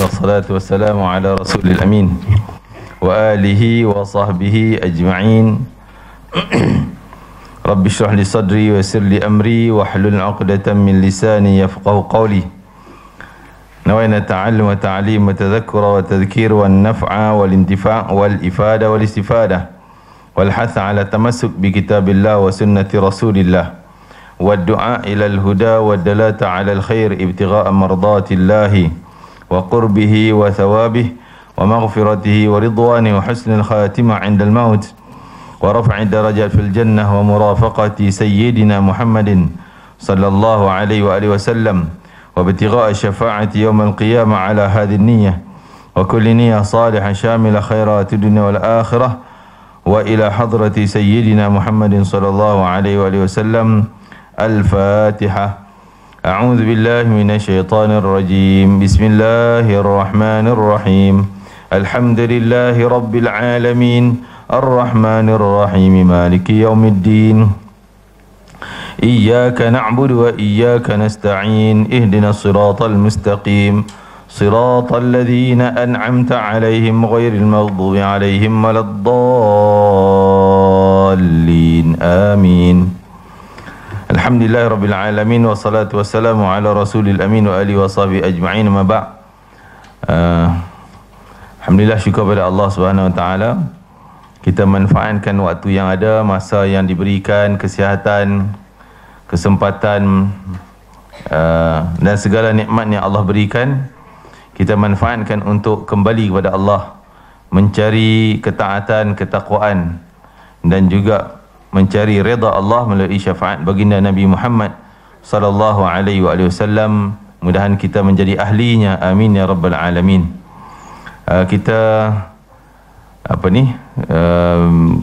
والصلاة والسلام على رسول الأمين وآله وصحبه أجمعين رب اشرح لي صدري ويسر لي أمري واحلل عقدة من لساني يفقه قولي نوينا التعلم والتعليم والتذكر والتذكير والنفع والانتفاع والإفادة والاستفادة والحث على التمسك بكتاب الله وسنة رسول الله والدعاء إلى الهدى والدلالة على الخير ابتغاء مرضات الله وقربه وثوابه ومغفرته ورضوانه وحسن الخاتمة عند الموت ورفع الدرجات في الجنة ومرافقة سيدنا محمد صلى الله عليه وآله وسلم وابتغاء الشفاعة يوم القيامة على هذه النية وكل نية صالحة شاملة خيرات الدنيا والآخرة وإلى حضرة سيدنا محمد صلى الله عليه وآله وسلم. الفاتحة. أعوذ بالله من الشيطان الرجيم. بسم الله الرحمن الرحيم. الحمد لله رب العالمين الرحمن الرحيم مالك يوم الدين إياك نعبد وإياك نستعين اهدنا الصراط المستقيم صراط الذين أنعمت عليهم غير المغضوب عليهم ولا الضالين آمين. Alhamdulillah Rabbil Alamin wassalatu wassalamu ala rasulil amin wa alihi wa sahbihi ajma'in ma ba' Alhamdulillah, syukur pada Allah Subhanahu wa ta'ala. Kita manfaatkan waktu yang ada, masa yang diberikan, kesihatan, kesempatan dan segala nikmat yang Allah berikan, kita manfaatkan untuk kembali kepada Allah, mencari ketaatan, ketakwaan dan juga mencari redha Allah melalui syafaat baginda Nabi Muhammad sallallahu alaihi wasallam. Mudahan kita menjadi ahlinya, amin ya rabbal alamin. Kita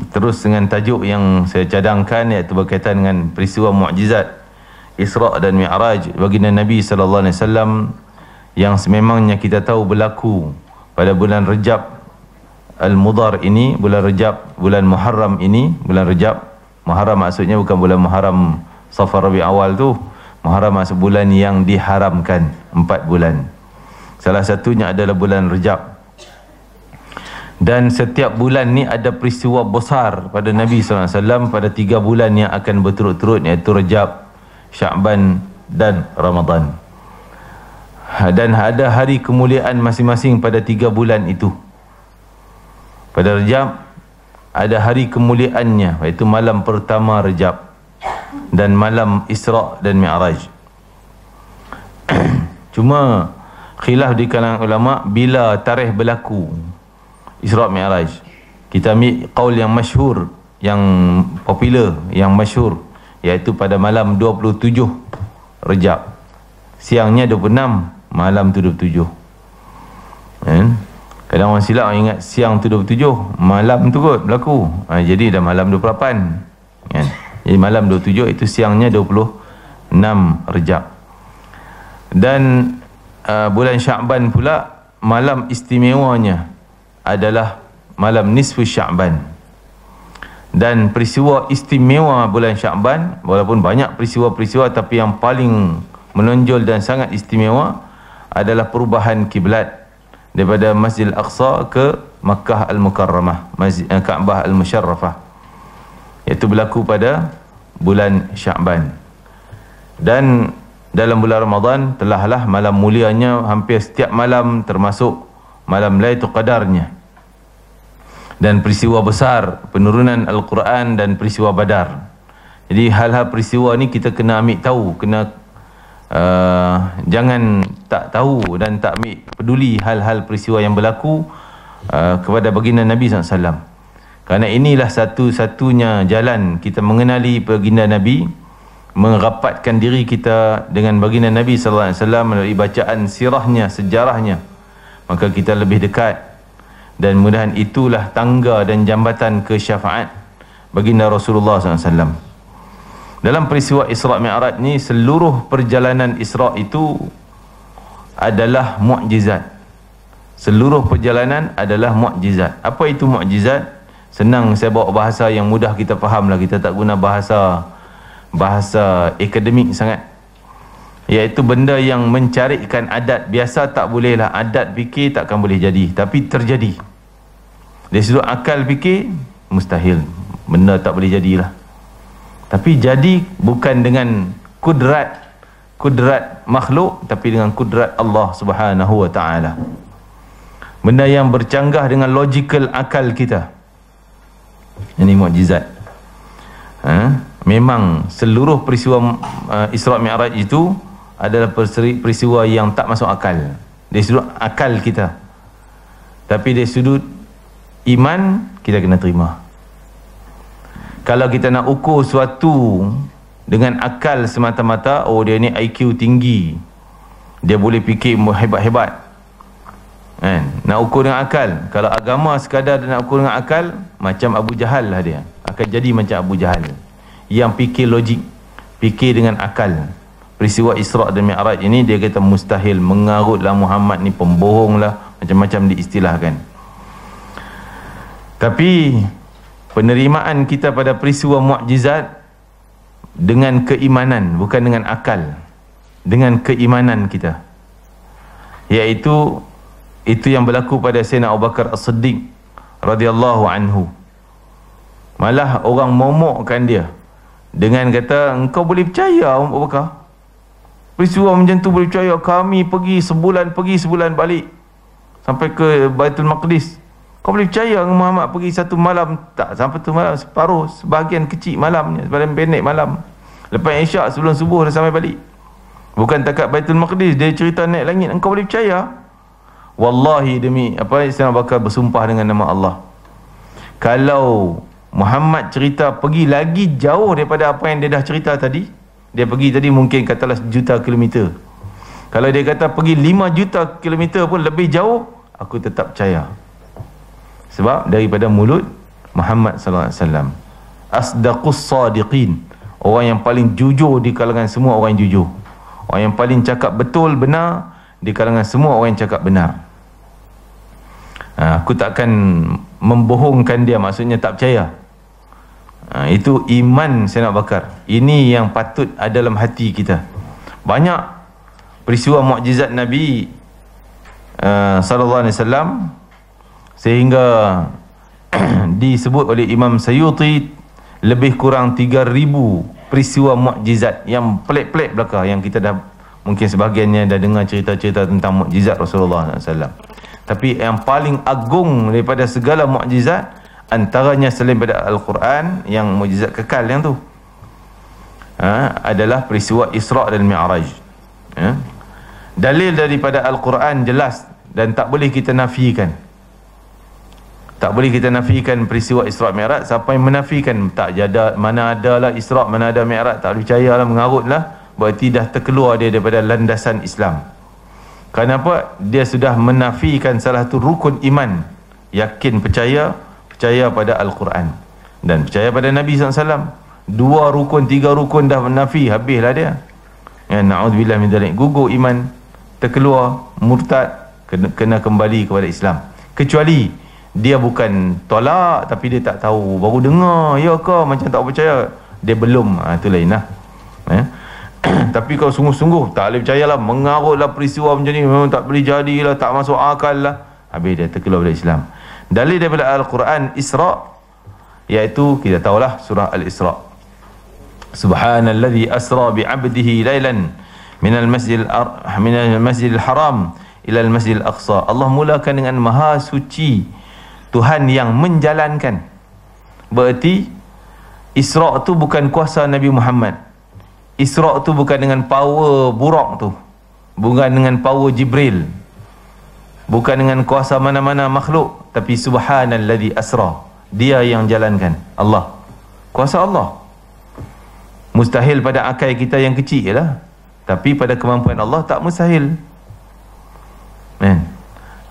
terus dengan tajuk yang saya cadangkan, iaitu berkaitan dengan peristiwa mukjizat Isra' dan Mi'raj baginda Nabi sallallahu alaihi wasallam, yang sememangnya kita tahu berlaku pada bulan Rejab Al-Mudhar ini, bulan Rejab, bulan Muharram ini, bulan Rejab. Muharram maksudnya bukan bulan Muharram Safar Rabi awal tu. Muharram maksud bulan yang diharamkan, 4 bulan. Salah satunya adalah bulan Rejab. Dan setiap bulan ni ada peristiwa besar pada Nabi SAW pada 3 bulan yang akan berturut-turut, iaitu Rejab, Sya'ban dan Ramadan. Dan ada hari kemuliaan masing-masing pada 3 bulan itu. Pada Rejab ada hari kemuliaannya, iaitu malam pertama Rejab dan malam Isra' dan Mi'raj. Cuma khilaf di kalangan ulama bila tarikh berlaku Isra' Mi'raj. Kita ambil qaul yang masyhur, yang popular, yang masyhur, iaitu pada malam 27 Rejab. Siangnya 26, malam tu 27. Kadang orang silap ingat siang tu 27, malam tu kot berlaku. Jadi dah malam 28 kan? Jadi malam 27 itu siangnya 26 Rejab. Dan bulan Sya'ban pula, malam istimewanya adalah malam nisfu Sya'ban. Dan peristiwa istimewa bulan Sya'ban, walaupun banyak peristiwa-peristiwa, tapi yang paling menonjol dan sangat istimewa adalah perubahan kiblat daripada Masjid Al-Aqsa ke Makkah Al-Mukarramah, Kaabah Al-Musharrafah, iaitu berlaku pada bulan Sya'ban. Dan dalam bulan Ramadan telahlah malam mulianya hampir setiap malam, termasuk malam Lailatul Qadarnya. Dan peristiwa besar penurunan Al-Quran dan peristiwa Badar. Jadi hal-hal peristiwa ni kita kena ambil tahu, kena jangan tak tahu dan tak ambil peduli hal-hal peristiwa yang berlaku kepada baginda Nabi SAW. Kerana inilah satu-satunya jalan kita mengenali baginda Nabi, merapatkan diri kita dengan baginda Nabi SAW melalui bacaan sirahnya, sejarahnya. Maka kita lebih dekat, dan mudahan itulah tangga dan jambatan ke syafaat baginda Rasulullah SAW. Dalam peristiwa Isra' Mi'raj ni, seluruh perjalanan Isra' itu adalah mukjizat. Seluruh perjalanan adalah mukjizat. Apa itu mukjizat? Senang saya bawa bahasa yang mudah kita faham lah. Kita tak guna bahasa akademik sangat. iaitu benda yang mencarikan adat. Biasa tak bolehlah, adat fikir takkan boleh jadi, tapi terjadi. Dari sudut akal fikir mustahil, benda tak boleh jadilah. Tapi jadi bukan dengan kudrat makhluk, tapi dengan kudrat Allah Subhanahu wa taala. Benda yang bercanggah dengan logical akal kita. Ini mukjizat. Memang seluruh peristiwa Isra' Mi'raj itu adalah peristiwa yang tak masuk akal dari sudut akal kita, tapi dari sudut iman kita kena terima. Kalau kita nak ukur suatu dengan akal semata-mata, oh dia ni IQ tinggi, dia boleh fikir hebat-hebat, kan? Nak ukur dengan akal. Kalau agama sekadar nak ukur dengan akal, macam Abu Jahal lah, dia akan jadi macam Abu Jahal yang fikir logik, fikir dengan akal. Peristiwa Isra' dan Mi'raj ini dia kata mustahil, mengarutlah Muhammad ni, pembohong lah, macam-macam diistilahkan. Tapi penerimaan kita pada peristiwa mukjizat dengan keimanan, bukan dengan akal, dengan keimanan kita, iaitu itu yang berlaku pada Sayyidina Abu Bakar As-Siddiq radhiyallahu anhu. Malah orang momokkan dia dengan kata, engkau boleh percaya Abu Bakar, peristiwa macam tu boleh percaya? Kami pergi sebulan balik sampai ke Baitul Maqdis, kau boleh percaya Muhammad pergi satu malam? Tak sampai satu malam, separuh, sebahagian kecil malamnya, sebahagian pendek malam. Lepas Isyak sebelum subuh dah sampai balik. Bukan takat Baitul Maqdis, dia cerita naik langit. Engkau boleh percaya? Wallahi, demi apa, Sayyidina Abu Bakar bersumpah dengan nama Allah, kalau Muhammad cerita pergi lagi jauh daripada apa yang dia dah cerita tadi, dia pergi tadi mungkin katalah 1 juta kilometer, kalau dia kata pergi 5 juta kilometer pun lebih jauh, aku tetap percaya. Sebab daripada mulut Muhammad sallallahu alaihi wasallam, asdaqus sadiqin, orang yang paling jujur di kalangan semua orang yang jujur, orang yang paling cakap betul benar di kalangan semua orang yang cakap benar. Aku takkan membohongkan dia, maksudnya tak percaya. Itu iman Sayyidina Abu Bakar. Ini yang patut ada dalam hati kita. Banyak peristiwa mukjizat Nabi sallallahu alaihi wasallam sehingga disebut oleh Imam Sayyuti lebih kurang 3,000 peristiwa mukjizat yang pelik-pelik belaka, yang kita dah mungkin sebahagiannya dah dengar cerita-cerita tentang mukjizat Rasulullah SAW. Tapi yang paling agung daripada segala mukjizat, antaranya selain pada Al-Quran yang mukjizat kekal yang tu, adalah peristiwa Isra' dan Mi'raj. Dalil daripada Al-Quran jelas dan tak boleh kita nafikan. Tak boleh kita nafikan peristiwa Isra' Mi'raj. Siapa yang menafikan, tak ada, mana adalah Isra', mana ada Mi'raj, tak boleh percayalah, mengarutlah, berarti dah terkeluar dia daripada landasan Islam. Kenapa? Dia sudah menafikan salah satu rukun iman, yakin, percaya pada Al-Quran dan percaya pada Nabi SAW. 2 rukun, 3 rukun dah menafi, habislah dia. Na'udzubillah min dzalik, gugur iman, terkeluar, murtad, kena kembali kepada Islam. Kecuali dia bukan tolak, tapi dia tak tahu, baru dengar, ya ke, macam tak percaya, dia belum, itu lain lah. Tapi kalau sungguh-sungguh tak boleh percayalah, mengarutlah peristiwa macam ni, memang tak boleh jadilah, tak masuk akal lah, habis dia terkeluar dari Islam. Dalil daripada Al-Quran Isra', iaitu kita tahulah surah Al-Isra', Subhanalladzi asra bi'abdihi laylan minal masjidil haram ilal masjidil aqsa. Allah mulakan dengan maha suci, Tuhan yang menjalankan. Berarti Isra' tu bukan kuasa Nabi Muhammad. Isra' tu bukan dengan power Buraq tu, bukan dengan power Jibril, bukan dengan kuasa mana-mana makhluk, tapi Subhanalladzi asra, dia yang jalankan, Allah, kuasa Allah. Mustahil pada akal kita yang kecil lah, tapi pada kemampuan Allah tak mustahil.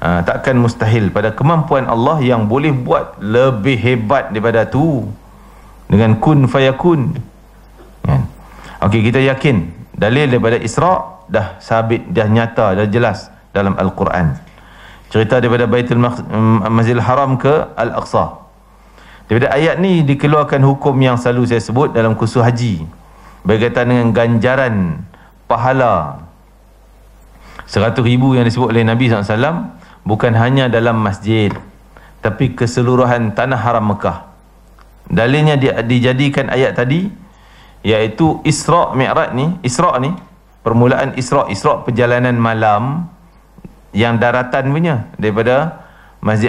Takkan mustahil pada kemampuan Allah yang boleh buat lebih hebat daripada tu, dengan kun fayakun. Okey, kita yakin dalil daripada Isra' dah sabit, dah nyata, dah jelas dalam Al-Quran. Cerita daripada Baitul Masjidil Haram ke Al-Aqsa. Daripada ayat ni dikeluarkan hukum yang selalu saya sebut dalam kursus haji, berkaitan dengan ganjaran pahala 100,000 yang disebut oleh Nabi SAW bukan hanya dalam masjid, tapi keseluruhan tanah haram Mekah. Dalilnya dijadikan ayat tadi, iaitu Isra' Mi'raj ni. Isra' ni permulaan Isra' perjalanan malam yang daratan punya, daripada Masjid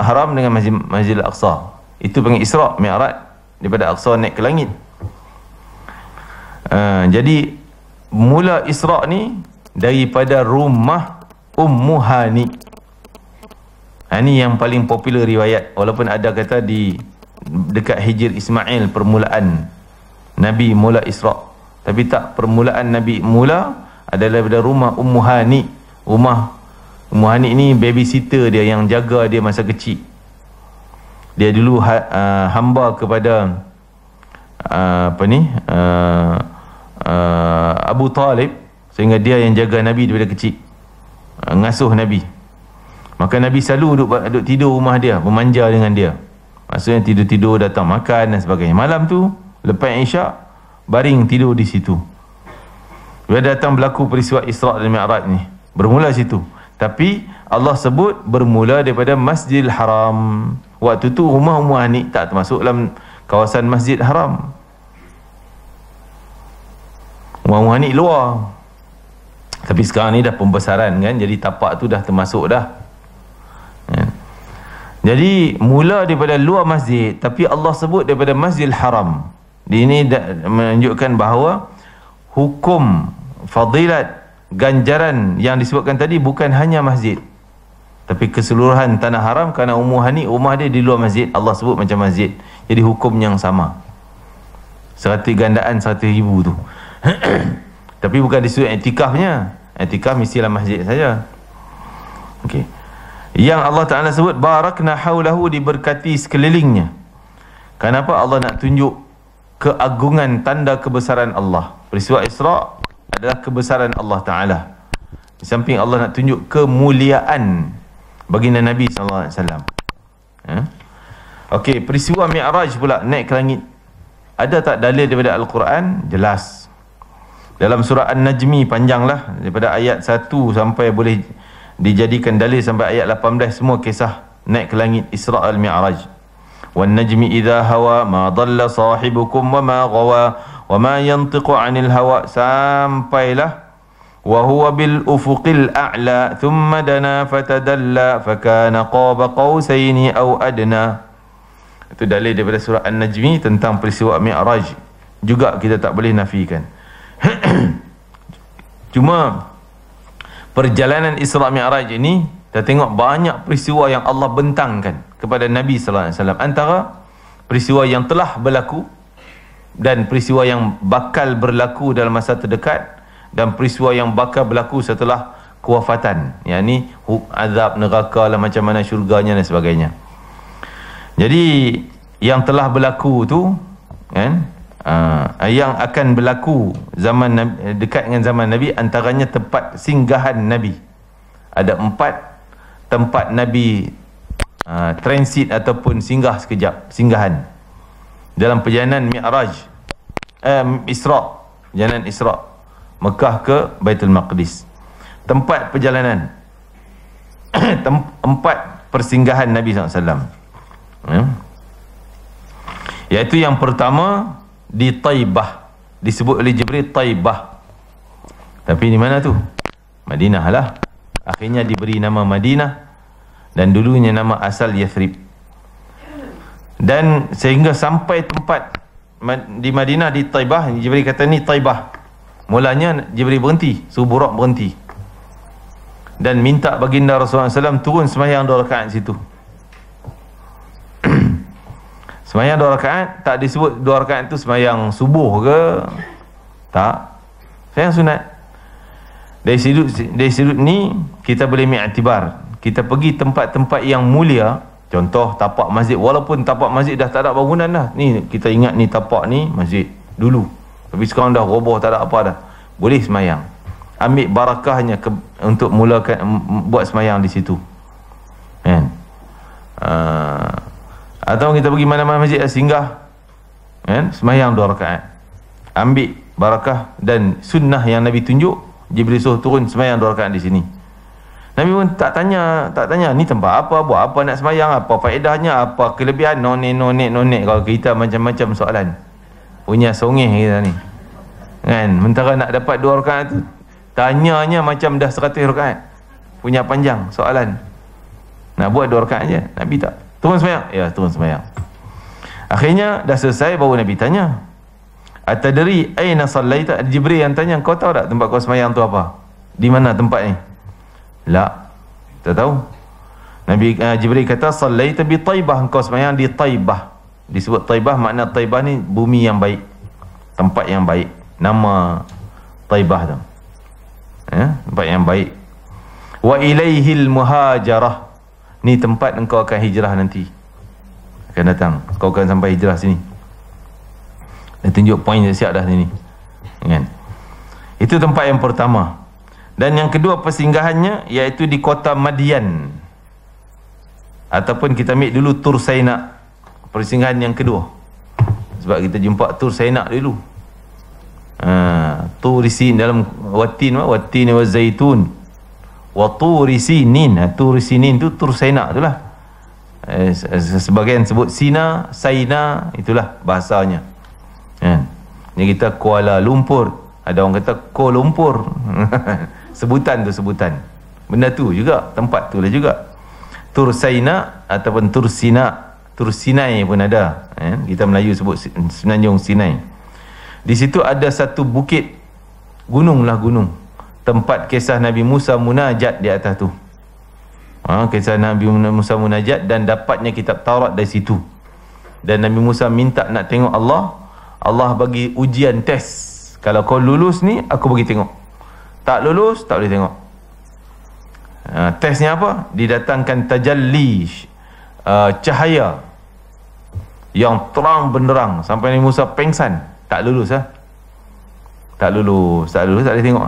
Haram dengan Masjid Al-Aqsa. Itu panggil Isra' Mi'raj, daripada Aqsa naik ke langit. Jadi mula Isra' ni daripada rumah Ummu Hani. Ini yang paling popular riwayat, walaupun ada kata di dekat Hijr Ismail permulaan Nabi mula Isra', tapi tak, permulaan Nabi mula adalah daripada rumah Ummu Hani. Rumah Ummu Hani ni babysitter dia yang jaga dia masa kecil. Dia dulu hamba kepada Abu Talib, sehingga dia yang jaga Nabi daripada kecil, ngasuh Nabi. Maka Nabi selalu duduk tidur rumah dia, memanja dengan dia. Maksudnya tidur-tidur, datang makan dan sebagainya. Malam tu lepas Isyak baring tidur di situ. Bila datang berlaku peristiwa Isra' dan Mi'raj ni, bermula situ. Tapi Allah sebut bermula daripada Masjidil Haram. Waktu tu rumah Ummu Hani tak termasuk dalam kawasan Masjid Haram. Rumah Ummu Hani luar. Tapi sekarang ni dah pembesaran kan, jadi tapak tu dah termasuk dah. Jadi mula daripada luar masjid, tapi Allah sebut daripada Masjidil Haram. Ini menunjukkan bahawa hukum, fadilat, ganjaran yang disebutkan tadi bukan hanya masjid, tapi keseluruhan tanah haram. Kerana Ummu Hani rumah dia di luar masjid, Allah sebut macam masjid, jadi hukum yang sama. 100 gandaan 100,000 tu. Tapi bukan disebut i'tikafnya. I'tikaf mestilah masjid saja. Okey. Yang Allah Ta'ala sebut barakna haulahu, diberkati sekelilingnya. Kenapa? Allah nak tunjuk keagungan, tanda kebesaran Allah. Peristiwa Isra' adalah kebesaran Allah Ta'ala. Di samping Allah nak tunjuk kemuliaan baginda Nabi SAW. Okey, peristiwa Mi'raj pula, naik ke langit. Ada tak dalil daripada Al-Quran? Jelas. Dalam surah An-Najmi, panjanglah, daripada ayat 1 sampai boleh dijadikan dalil sampai ayat 18, semua kisah naik ke langit Isra' al-Mi'raj. Wan najmi idza hawa ma dhalla sahibukum wa ma ghawa wa ma yantiqu 'anil hawa, sampailah wa huwa bil ufuqil a'la thumma dana fatadalla fakana qaba qausaini aw adna. Itu dalil daripada surah An-Najmi tentang peristiwa Mi'raj. Juga kita tak boleh nafikan. Cuma perjalanan Isra' Mi'raj ini, kita tengok banyak peristiwa yang Allah bentangkan kepada Nabi sallallahu alaihi wasallam. Antara peristiwa yang telah berlaku dan peristiwa yang bakal berlaku dalam masa terdekat, dan peristiwa yang bakal berlaku setelah kewafatan, yakni azab neraka lah, macam mana syurganya dan sebagainya. Jadi yang telah berlaku tu kan, yang akan berlaku zaman Nabi, dekat dengan zaman Nabi, antaranya tempat singgahan Nabi. Ada 4 tempat Nabi transit ataupun singgah sekejap, singgahan dalam perjalanan Mi'raj, Isra', perjalanan Isra' Mekah ke Baitul Maqdis. Tempat perjalanan 4 persinggahan Nabi SAW. Iaitu yang pertama di Taibah, disebut oleh Jibril Taibah. Tapi di mana tu? Madinah lah. Akhirnya diberi nama Madinah, dan dulunya nama asal Yathrib. Dan sehingga sampai tempat di Madinah, di Taibah, Jibril kata ni Taibah. Mulanya Jibril berhenti, suruh Buraq berhenti, dan minta baginda Rasulullah SAW turun sembahyang 2 rakaat situ. Sembahyang 2 rakaat, tak disebut 2 rakaat itu sembahyang subuh ke, tak, sembahyang sunat. Dari sudut ni kita boleh mengiktibar, kita pergi tempat-tempat yang mulia. Contoh tapak masjid, walaupun tapak masjid dah tak ada bangunan dah, ni kita ingat ni tapak ni masjid dulu, tapi sekarang dah roboh, tak ada apa dah, boleh sembahyang, ambil barakahnya untuk mulakan buat sembahyang di situ kan. Atau kita pergi mana-mana masjid singgah kan, sembahyang 2 rakaat, ambil barakah dan sunnah yang Nabi tunjuk. Jibril suruh turun sembahyang 2 rakaat di sini. Nabi pun tak tanya ni tempat apa, buat apa nak sembahyang, apa faedahnya, apa kelebihan, nonek. Kalau kita macam-macam soalan, punya songeh kita ni kan, mentara nak dapat 2 rakaat tu tanyanya macam dah 100 rakaat, punya panjang soalan. Nak buat 2 rakaat je, Nabi tak turun sembahyang. Ya, turun sembahyang. Akhirnya dah selesai, baru Nabi tanya, atadri aina sallaita? Jibril yang tanya, kau tahu tak tempat kau sembahyang tu apa, di mana tempat ni? La, tak tahu. Nabi Jibril kata, sallaita bi Taibah, engkau sembahyang di Taibah. Disebut Taibah, makna Taibah ni bumi yang baik, tempat yang baik. Nama Taibah tu, tempat yang baik. Wa ilaihil muhajarah, ni tempat engkau akan hijrah nanti, akan datang, kau akan sampai hijrah sini. Dia tunjuk poin siap dah sini kan. Itu tempat yang pertama. Dan yang kedua persinggahannya iaitu di kota Madian, ataupun kita ambil dulu Tur Saina, persinggahan yang kedua. Sebab kita jumpa Tur Saina dulu. Turi Sinin dalam watin wa zaitun wa Turi Sinin. Turi Sinin tu Tur Saina itulah. Sebagian sebut Sina, Saina, itulah bahasanya. Ni kita Kuala Lumpur, ada orang kata Kuala Lumpur. Sebutan tu sebutan. Benda tu juga, tempat tu lah juga. Tur Saina ataupun Tur Sina, Tur Sinai pun ada. Kita Melayu sebut Semenanjung Sinai. Di situ ada satu bukit, gunung. Tempat kisah Nabi Musa munajat di atas tu. Kisah Nabi Musa munajat, dan dapatnya kitab Taurat dari situ. Dan Nabi Musa minta nak tengok Allah. Allah bagi ujian, test. Kalau kau lulus ni, aku bagi tengok. Tak lulus, tak boleh tengok. Tesnya apa? Didatangkan tajalli, cahaya yang terang benderang sampai Nabi Musa pengsan. Tak lulus tak boleh tengok.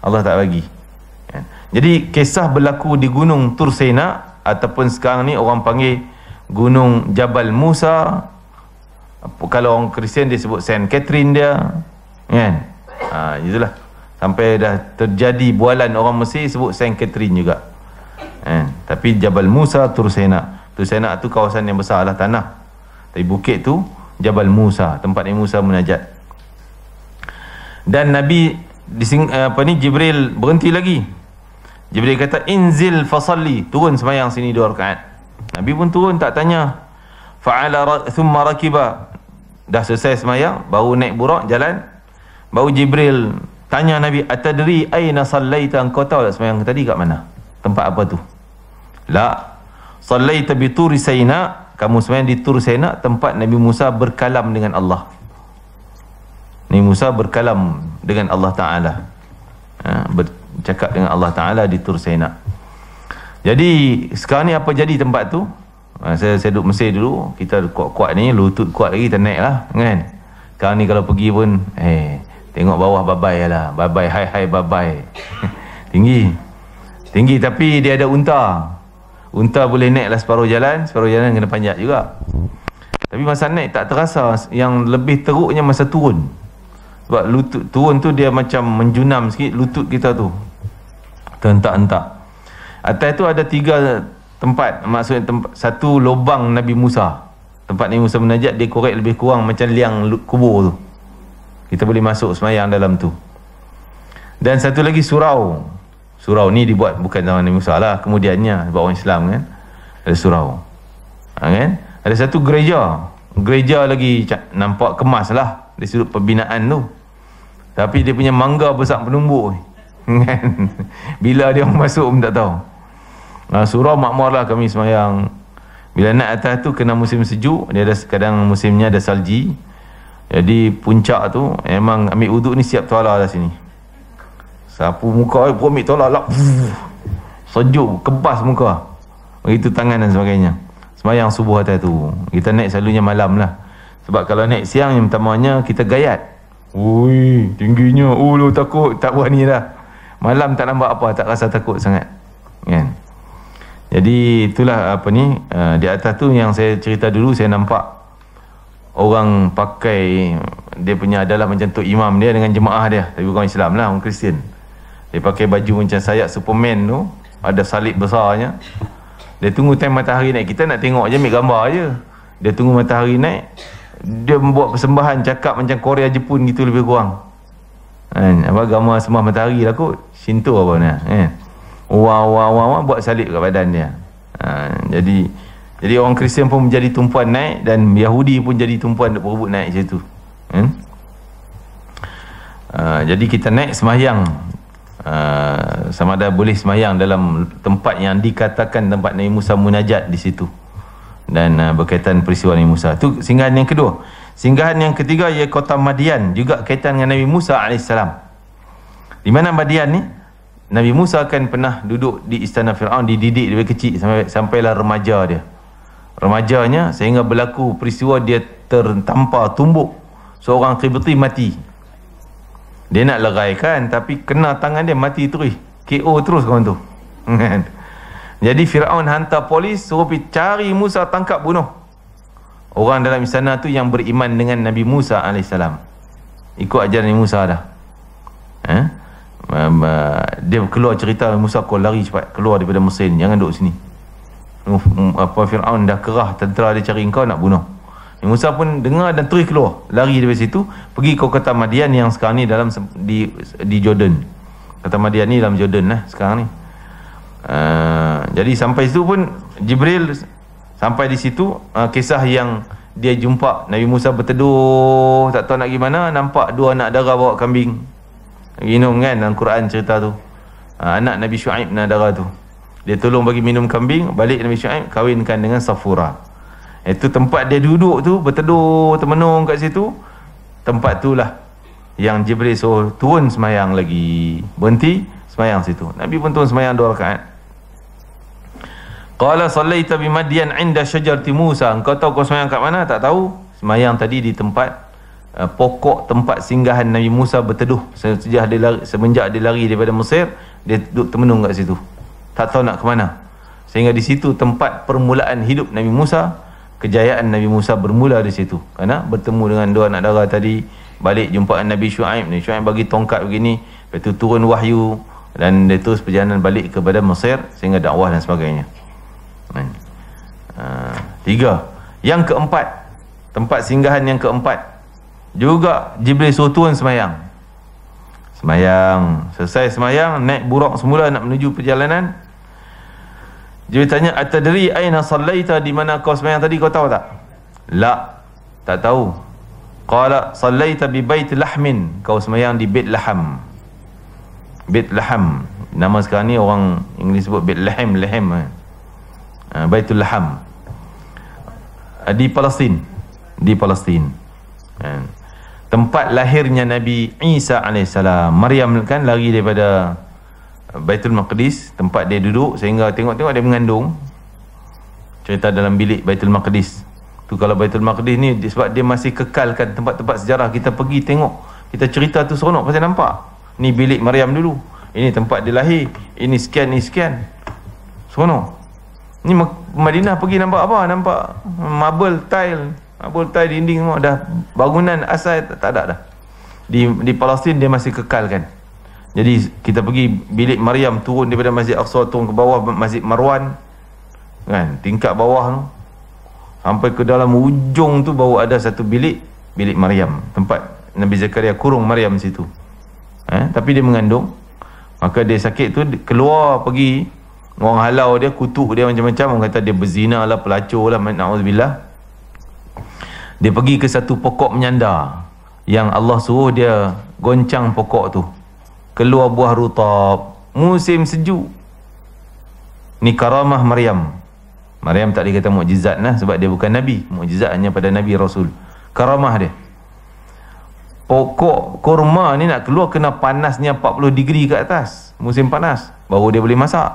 Allah tak bagi. Jadi kisah berlaku di gunung Tur Saina, ataupun sekarang ni orang panggil gunung Jabal Musa. Kalau orang Kristian dia sebut Saint Catherine dia kan. Itulah, sampai dah terjadi bualan orang Mesir sebut Saint Catherine juga. Tapi Jabal Musa, Tur Saina. Tur Saina tu kawasan yang besar lah, tanah. Tapi bukit tu Jabal Musa, tempat Nabi Musa munajat. Dan Nabi Jibril berhenti lagi. Jibril kata, inzil fasalli, turun sembahyang sini 2 rakaat. Nabi pun turun, tak tanya. Fa'ala thumma rakiba, dah selesai sembahyang, baru naik burak jalan. Baru Jibril tanya Nabi, atadri aina sallaita, engkau tahu tak sembahyang tadi kat mana, tempat apa tu? La, sallaita bi Turi Saina, kamu sembahyang di Tur Saina, tempat Nabi Musa berkalam dengan Allah. Nabi Musa berkalam dengan Allah Ta'ala, bercakap dengan Allah Ta'ala di Tur Saina. Jadi sekarang ni apa jadi tempat tu? Saya duduk Mesir dulu, kita kuat-kuat ni, lutut kuat lagi, kita naik lah kan. Sekarang ni kalau pergi pun tengok bawah babai lah, babai, hai babai. tinggi, tapi dia ada unta boleh naik lah separuh jalan kena panjat juga. Tapi masa naik tak terasa, yang lebih teruknya masa turun. Sebab lutut turun tu dia macam menjunam sikit lutut kita tu, terentak-entak. Atas tu ada 3 tempat, maksudnya satu lubang Nabi Musa, tempat Nabi Musa munajat, dia korek lebih kurang macam liang kubur tu, kita boleh masuk sembahyang dalam tu. Dan satu lagi surau ni dibuat bukan zaman Nabi Musa lah, kemudiannya sebab orang Islam kan, ada surau kan. Ada satu gereja lagi nampak kemas lah di sudut pembinaan tu, tapi dia punya mangga besar penumbuk kan. Bila dia masuk pun tak tahu. Surau makmur lah kami semayang. Bila naik atas tu kena musim sejuk, dia ada kadang musimnya ada salji. Jadi puncak tu memang ambil wuduk ni siap tuala dah sini. Sapu muka pun ambil tuala lah. Sejuk, kebas muka. Begitu tangan dan sebagainya. Semayang subuh atas tu. Kita naik selalunya malam lah. Sebab kalau naik siang yang pertamanya kita gayat. Ui, tingginya. Lu takut, tak berani dah. Malam tak nampak apa, tak rasa takut sangat. Kan? Jadi itulah di atas tu yang saya cerita dulu, saya nampak orang pakai dia punya adalah macam tu imam dia dengan jemaah dia, tapi bukan Islam lah, orang Kristian. Dia pakai baju macam sayap Superman tu, ada salib besarnya. Dia tunggu time matahari naik. Kita nak tengok je, ambil gambar je. Dia tunggu matahari naik, dia membuat persembahan, cakap macam Korea Jepun gitu lebih kurang. Apa gambar sembah matahari lah kot, Shinto apa ni, wah buat salib kat badan dia. Jadi orang Kristian pun menjadi tumpuan naik, dan Yahudi pun jadi tumpuan untuk berebut naik situ. Jadi kita naik semayang, sama ada boleh semayang dalam tempat yang dikatakan tempat Nabi Musa munajat di situ, dan berkaitan peristiwa Nabi Musa. Itu singgahan yang kedua. Singgahan yang ketiga ialah kota Madian, juga kaitan dengan Nabi Musa AS. Di mana Madian ni? Nabi Musa kan pernah duduk di istana Fir'aun, dididik dari kecil sampailah remaja dia. Remajanya sehingga berlaku peristiwa dia tertampar tumbuk seorang Qibti mati. Dia nak leraikan, tapi kena tangan dia, mati terus. KO terus kawan tu. Jadi Fir'aun hantar polis suruh pergi cari Musa, tangkap bunuh orang dalam istana tu yang beriman dengan Nabi Musa AS. Ikut ajaran Nabi Musa dah. Dia keluar cerita, Musa kau lari cepat keluar daripada Mesir, jangan duduk sini. Fir'aun dah kerah, tentera dia cari engkau nak bunuh. Nabi Musa pun dengar dan terus keluar, lari dari situ, pergi ke kota Madian yang sekarang ni dalam di Jordan. Kota Madian ni dalam Jordan lah sekarang ni. Jadi sampai situ pun Jibril sampai di situ, kisah yang dia jumpa Nabi Musa berteduh, tak tahu nak gimana, nampak dua anak dara bawa kambing minum kan, dalam Quran cerita tu. Anak Nabi Syuaib anak dara tu, dia tolong bagi minum kambing, balik Nabi Syuaib kahwinkan dengan Safura. Itu tempat dia duduk tu, berteduh termenung kat situ. Tempat tu lah yang Jibril suruh turun semayang lagi, berhenti semayang situ. Nabi pun turun semayang 2 rakaat. Qala sallaita bi Madian 'inda syajarati Musa. Engkau tahu kau semayang kat mana? Tak tahu. Semayang tadi di tempat pokok tempat singgahan Nabi Musa berteduh semenjak dia lari daripada Mesir. Dia duduk termenung kat situ, tak tahu nak ke mana. Sehingga di situ tempat permulaan hidup Nabi Musa, kejayaan Nabi Musa bermula di situ. Kerana bertemu dengan dua anak dara tadi, balik jumpaan Nabi Syuaib. Nabi Syuaib bagi tongkat begini, lepas tu turun wahyu, dan dia terus perjalanan balik kepada Mesir sehingga dakwah dan sebagainya. 3. Yang keempat, tempat singgahan yang keempat, juga Jibril suruh turun semayang. Selesai semayang, naik burak semula nak menuju perjalanan. Jibril tanya, atadri aina sallaita, di mana kau semayang tadi, kau tahu tak? La, tak tahu. Qala sallaita bi bait lahmin, kau semayang di Bait Laham. Bait Laham, nama sekarang ni orang Inggeris sebut Bait Laham, Baitul Laham, di Palestin. Tempat lahirnya Nabi Isa AS. Maryam kan lari daripada Baitul Maqdis, tempat dia duduk, sehingga tengok-tengok dia mengandung. Cerita dalam bilik Baitul Maqdis tu. Kalau Baitul Maqdis ni, sebab dia masih kekalkan tempat-tempat sejarah, kita pergi tengok, kita cerita tu seronok, pasal nampak ni bilik Maryam dulu, ini tempat dia lahir, ini sekian, seronok. Ni Madinah pergi nampak apa? Nampak marble tile dinding semua, dah bangunan asal tak ada dah. Di Palestin dia masih kekalkan. Jadi kita pergi bilik Maryam, turun daripada Masjid Aqsa, turun ke bawah Masjid Marwan kan, tingkat bawah tu, sampai ke dalam ujung tu baru ada satu bilik Maryam, tempat Nabi Zakaria kurung Maryam situ. Tapi dia mengandung, maka dia sakit tu keluar pergi, orang halau dia, kutuk dia macam-macam, orang kata dia berzina lah, pelacur lah, na'udzubillah. Dia pergi ke satu pokok menyandar yang Allah suruh dia goncang pokok tu, keluar buah rutab, musim sejuk. Ni karamah Maryam. Maryam tak dikata mukjizat lah, sebab dia bukan Nabi. Mukjizat hanya pada Nabi Rasul. Karamah dia, pokok kurma ni nak keluar kena panasnya 40 degree ke atas, musim panas, baru dia boleh masak.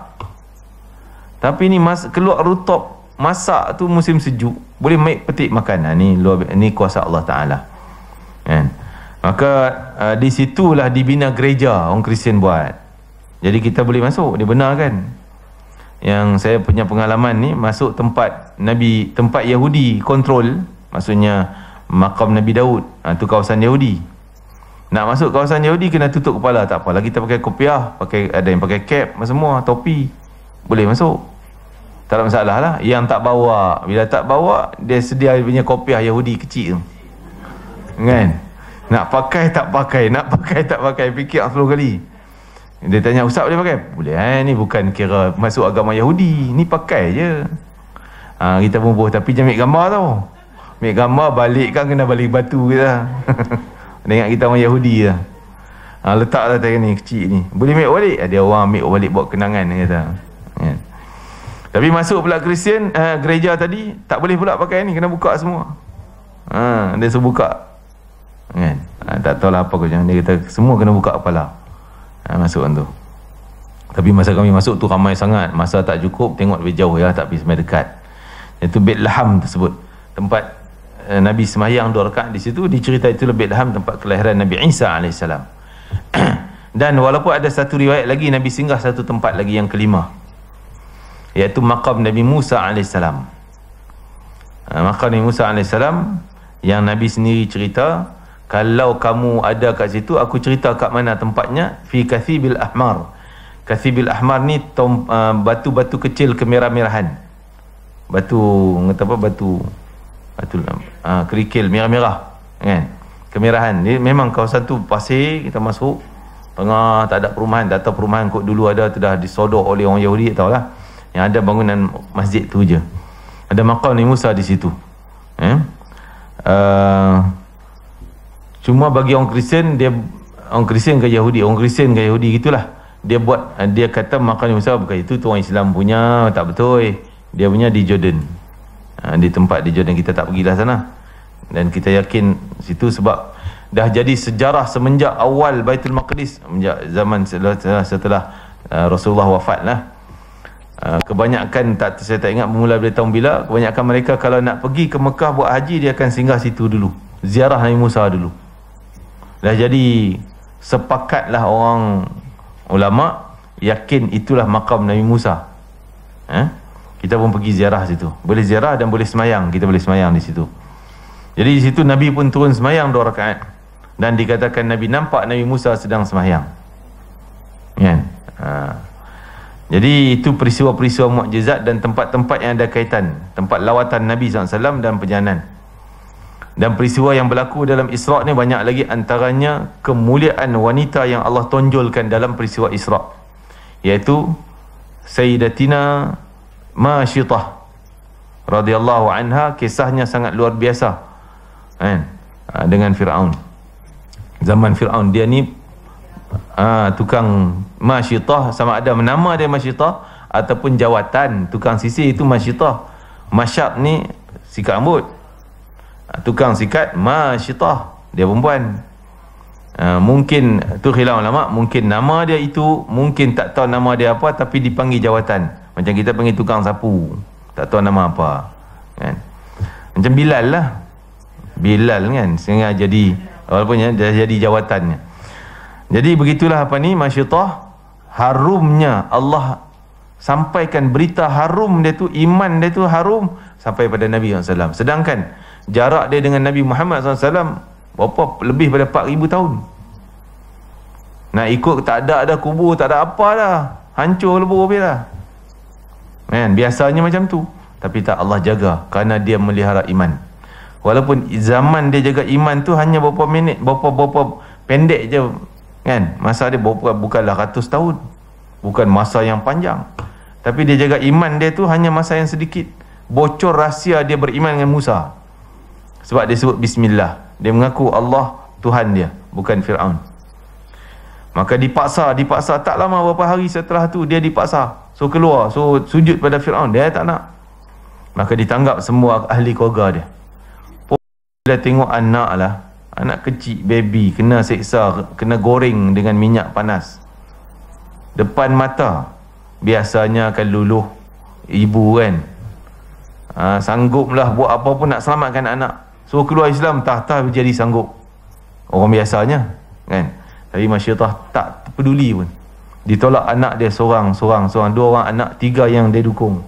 Tapi ni keluar rutab, masak tu musim sejuk, boleh petik makan. Ni kuasa Allah Ta'ala kan? Maka di situlah dibina gereja, orang Kristian buat. Jadi kita boleh masuk, dia benar kan? Yang saya punya pengalaman ni, masuk tempat Nabi, tempat Yahudi kontrol, maksudnya Maqam Nabi Daud, tu kawasan Yahudi. Nak masuk kawasan Yahudi kena tutup kepala, tak apa lagi kita pakai kopiah, ada yang pakai cap semua, topi, boleh masuk, tak ada masalah lah. Yang tak bawa, bila tak bawa, dia sedia punya kopiah Yahudi kecil tu, kan? Nak pakai tak pakai, nak pakai tak pakai, fikir 10 kali. Dia tanya, ustaz boleh pakai? Boleh. Ni bukan kira masuk agama Yahudi, ni pakai je. Kita pun tapi jangan ambil gambar tau. Ambil gambar balik kan kena balik batu kita. Ingat kita orang Yahudi lah. Letak lah tadi ni kecil ni, boleh ambil balik. Ada orang ambil balik buat kenangan kata. Ya. Tapi masuk pula Kristian, gereja tadi tak boleh pula pakai ni, kena buka semua. Dia suruh buka, kan? Tak tahulah apa kau, dia kata semua kena buka kepala. Masuk tu. Tapi masa kami masuk tu ramai sangat, masa tak cukup, tengok lebih jauh ya, tak pergi sampai dekat. Itu Beit Laham tersebut, tempat Nabi semayang 2 rakaat di situ. Dicerita itu Beit Laham tempat kelahiran Nabi Isa AS. Dan walaupun ada satu riwayat lagi Nabi singgah satu tempat lagi yang kelima, iaitu maqam Nabi Musa AS. Maqam Nabi Musa AS yang Nabi sendiri cerita, kalau kamu ada kat situ, aku cerita kat mana tempatnya, fi Kathibil Ahmar. Kathibil Ahmar ni batu-batu kecil kemerah-merahan. Batu, kata apa, batu kerikil merah-merah, kan? Kemerahan. Dia memang kawasan tu pasir, kita masuk tengah, tak ada perumahan. Tak tahu perumahan kot dulu ada, tu dah disodok oleh orang Yahudi, tak tahulah. Yang ada bangunan masjid tu je. Ada maqam Nabi Musa di situ. Cuma bagi orang Kristian, orang Kristian ke Yahudi, orang Kristian ke Yahudi gitulah. Dia buat, dia kata maqam Nabi Musa bukan itu, tu orang Islam punya, tak betul. Dia punya di Jordan. Di tempat di Jordan, kita tak pergilah sana. Dan kita yakin situ sebab dah jadi sejarah semenjak awal Baitul Maqdis, semenjak zaman setelah Rasulullah wafat lah. Kebanyakan, saya tak ingat bermula dari tahun bila, kebanyakan mereka kalau nak pergi ke Mekah buat haji, dia akan singgah situ dulu, ziarah Nabi Musa dulu. Dah jadi sepakatlah orang ulama yakin itulah maqam Nabi Musa. Kita pun pergi ziarah situ. Boleh ziarah dan boleh semayang. Kita boleh semayang di situ. Jadi di situ Nabi pun turun semayang 2 rakaat. Dan dikatakan Nabi nampak Nabi Musa sedang semayang. Kan? Jadi itu peristiwa-peristiwa mukjizat dan tempat-tempat yang ada kaitan. Tempat lawatan Nabi SAW dan perjalanan. Dan peristiwa yang berlaku dalam Isra' ni banyak lagi, antaranya kemuliaan wanita yang Allah tonjolkan dalam peristiwa Isra', iaitu Sayyidatina Masyitah radhiyallahu anha. Kisahnya sangat luar biasa, kan? Dengan Fir'aun. Zaman Fir'aun, dia ni tukang Masyitah, sama ada nama dia Masyitah ataupun jawatan tukang sisir, itu Masyitah. Masyat ni sikat rambut, tukang sikat Masyitah, dia perempuan. Mungkin tu khilaf ulama, mungkin nama dia itu, mungkin tak tahu nama dia apa, tapi dipanggil jawatan. Macam kita panggil tukang sapu, tak tahu nama apa, kan? Macam Bilal lah, Bilal kan, sehingga jadi, walaupun dia jadi jawatannya. Jadi begitulah Masyitah. Harumnya Allah sampaikan berita harum dia tu, iman dia tu harum sampai pada Nabi SAW. Sedangkan jarak dia dengan Nabi Muhammad SAW berapa, lebih pada 4,000 tahun. Nak ikut tak ada kubur, tak ada apa dah, hancur lebur habis lah, kan? Biasanya macam tu. Tapi tak, Allah jaga kerana dia melihara iman. Walaupun zaman dia jaga iman tu hanya berapa minit, berapa pendek je, kan? Masa dia bukanlah ratus tahun, bukan masa yang panjang. Tapi dia jaga iman dia tu hanya masa yang sedikit. Bocor rahsia dia beriman dengan Musa, sebab dia sebut bismillah. Dia mengaku Allah Tuhan dia, bukan Fir'aun. Maka dipaksa tak lama, beberapa hari setelah tu dia dipaksa, so keluar, so sujud pada Fir'aun. Dia tak nak. Maka ditanggap semua ahli keluarga dia. Bila tengok anak lah, anak kecil, baby, kena seksa, kena goreng dengan minyak panas depan mata, biasanya akan luluh ibu, kan? Sangguplah buat apa pun nak selamatkan anak. So keluar Islam, tak jadi sanggup orang biasanya, kan? Tapi Masyitah tak peduli pun. Ditolak anak dia seorang, 2 orang anak, 3 yang dia dukung.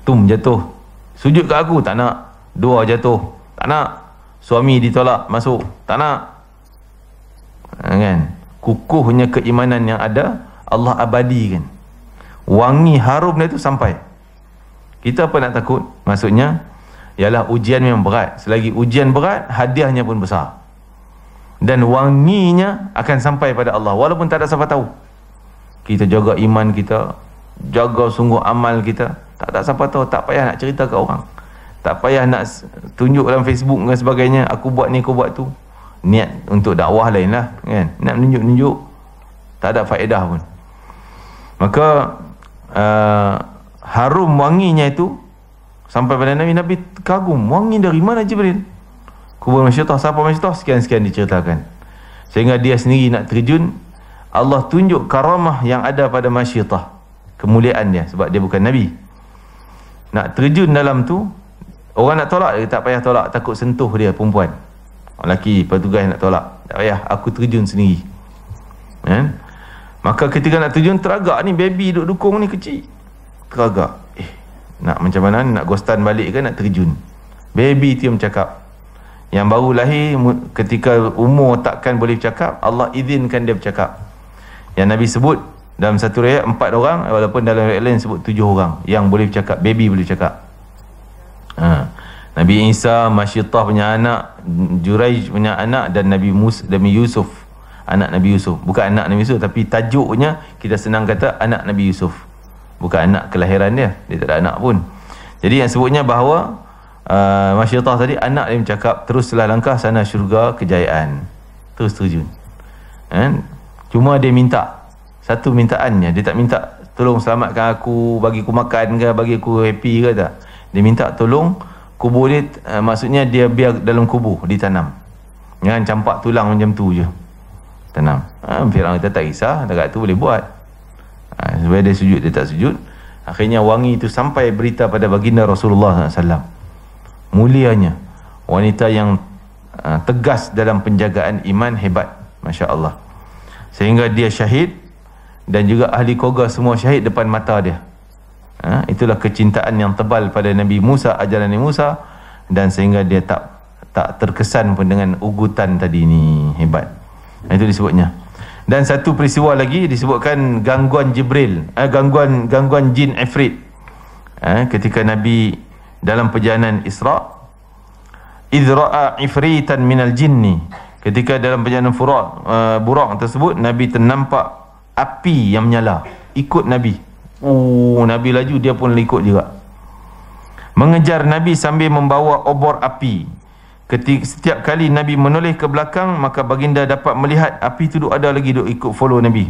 Jatuh, sujud kat aku, tak nak. 2 jatuh, tak nak. Suami ditolak masuk, tak nak. Kan? Kukuhnya keimanan yang ada, Allah abadikan. Wangi harumnya itu sampai. Kita apa nak takut? Maksudnya ialah ujian memang berat. Selagi ujian berat, hadiahnya pun besar. Dan wanginya akan sampai pada Allah walaupun tak ada siapa tahu. Kita jaga iman kita, jaga sungguh amal kita, tak ada siapa tahu. Tak payah nak cerita ke orang, tak payah nak tunjuk dalam Facebook dan sebagainya, aku buat ni, aku buat tu. Niat untuk dakwah lain lah, kan? Nak menunjuk-nunjuk, tak ada faedah pun. Maka harum wanginya itu sampai pada Nabi. Nabi kagum, wangi dari mana Jibril? Kubur Masyidah, siapa Masyidah? Sekian-sekian diceritakan. Sehingga dia sendiri nak terjun, Allah tunjuk karamah yang ada pada Masyidah, kemuliaan dia, sebab dia bukan Nabi. Nak terjun dalam tu, orang nak tolak, dia tak payah tolak, takut sentuh dia perempuan. Lelaki, petugas nak tolak, tak payah, aku terjun sendiri. Kan? Maka ketika nak terjun, teragak ni, baby duduk dukung ni kecil, teragak. Nak macam mana, nak ghostan balik ke nak terjun? Baby tu yang bercakap. Yang baru lahir, ketika umur takkan boleh bercakap, Allah izinkan dia bercakap. Yang Nabi sebut dalam satu riwayat 4 orang, walaupun dalam riwayat lain sebut 7 orang yang boleh bercakap, baby boleh bercakap. Nabi Isa, Masyidah punya anak, Juraij punya anak, dan Nabi Musa, Nabi Yusuf, anak Nabi Yusuf. Bukan anak Nabi Yusuf, tapi tajuknya kita senang kata anak Nabi Yusuf, bukan anak kelahiran dia, dia tak ada anak pun. Jadi yang sebutnya bahawa Masyidah tadi, anak dia bercakap, teruslah langkah sana syurga kejayaan, terus terjun. Cuma dia minta satu mintaannya, dia tak minta tolong selamatkan aku, bagi aku makan ke, bagi aku happy ke, tak. Dia minta tolong kubur dia, maksudnya dia biar dalam kubur ditanam, jangan campak tulang macam tu je, tanam. Fir'aun kata tak kisah, dekat tu boleh buat. Supaya dia sujud, dia tak sujud. Akhirnya wangi itu sampai berita pada baginda Rasulullah SAW. Mulianya wanita yang tegas dalam penjagaan iman, hebat, Masya Allah. Sehingga dia syahid, dan juga ahli keluarga semua syahid depan mata dia. Itulah kecintaan yang tebal pada Nabi Musa, ajaran Nabi Musa, dan sehingga dia tak terkesan pun dengan ugutan tadi ni, hebat. Itu disebutnya. Dan satu peristiwa lagi disebutkan gangguan Jibril, gangguan jin Ifrit. Ketika Nabi dalam perjalanan Isra, idh ra'a ifritan minal jinni, ketika dalam perjalanan Buraq tersebut, Nabi ternampak api yang menyala, ikut Nabi. Nabi laju, dia pun ikut juga, mengejar Nabi sambil membawa obor api. Setiap kali Nabi menoleh ke belakang, maka baginda dapat melihat api itu ada lagi, duk ikut follow Nabi.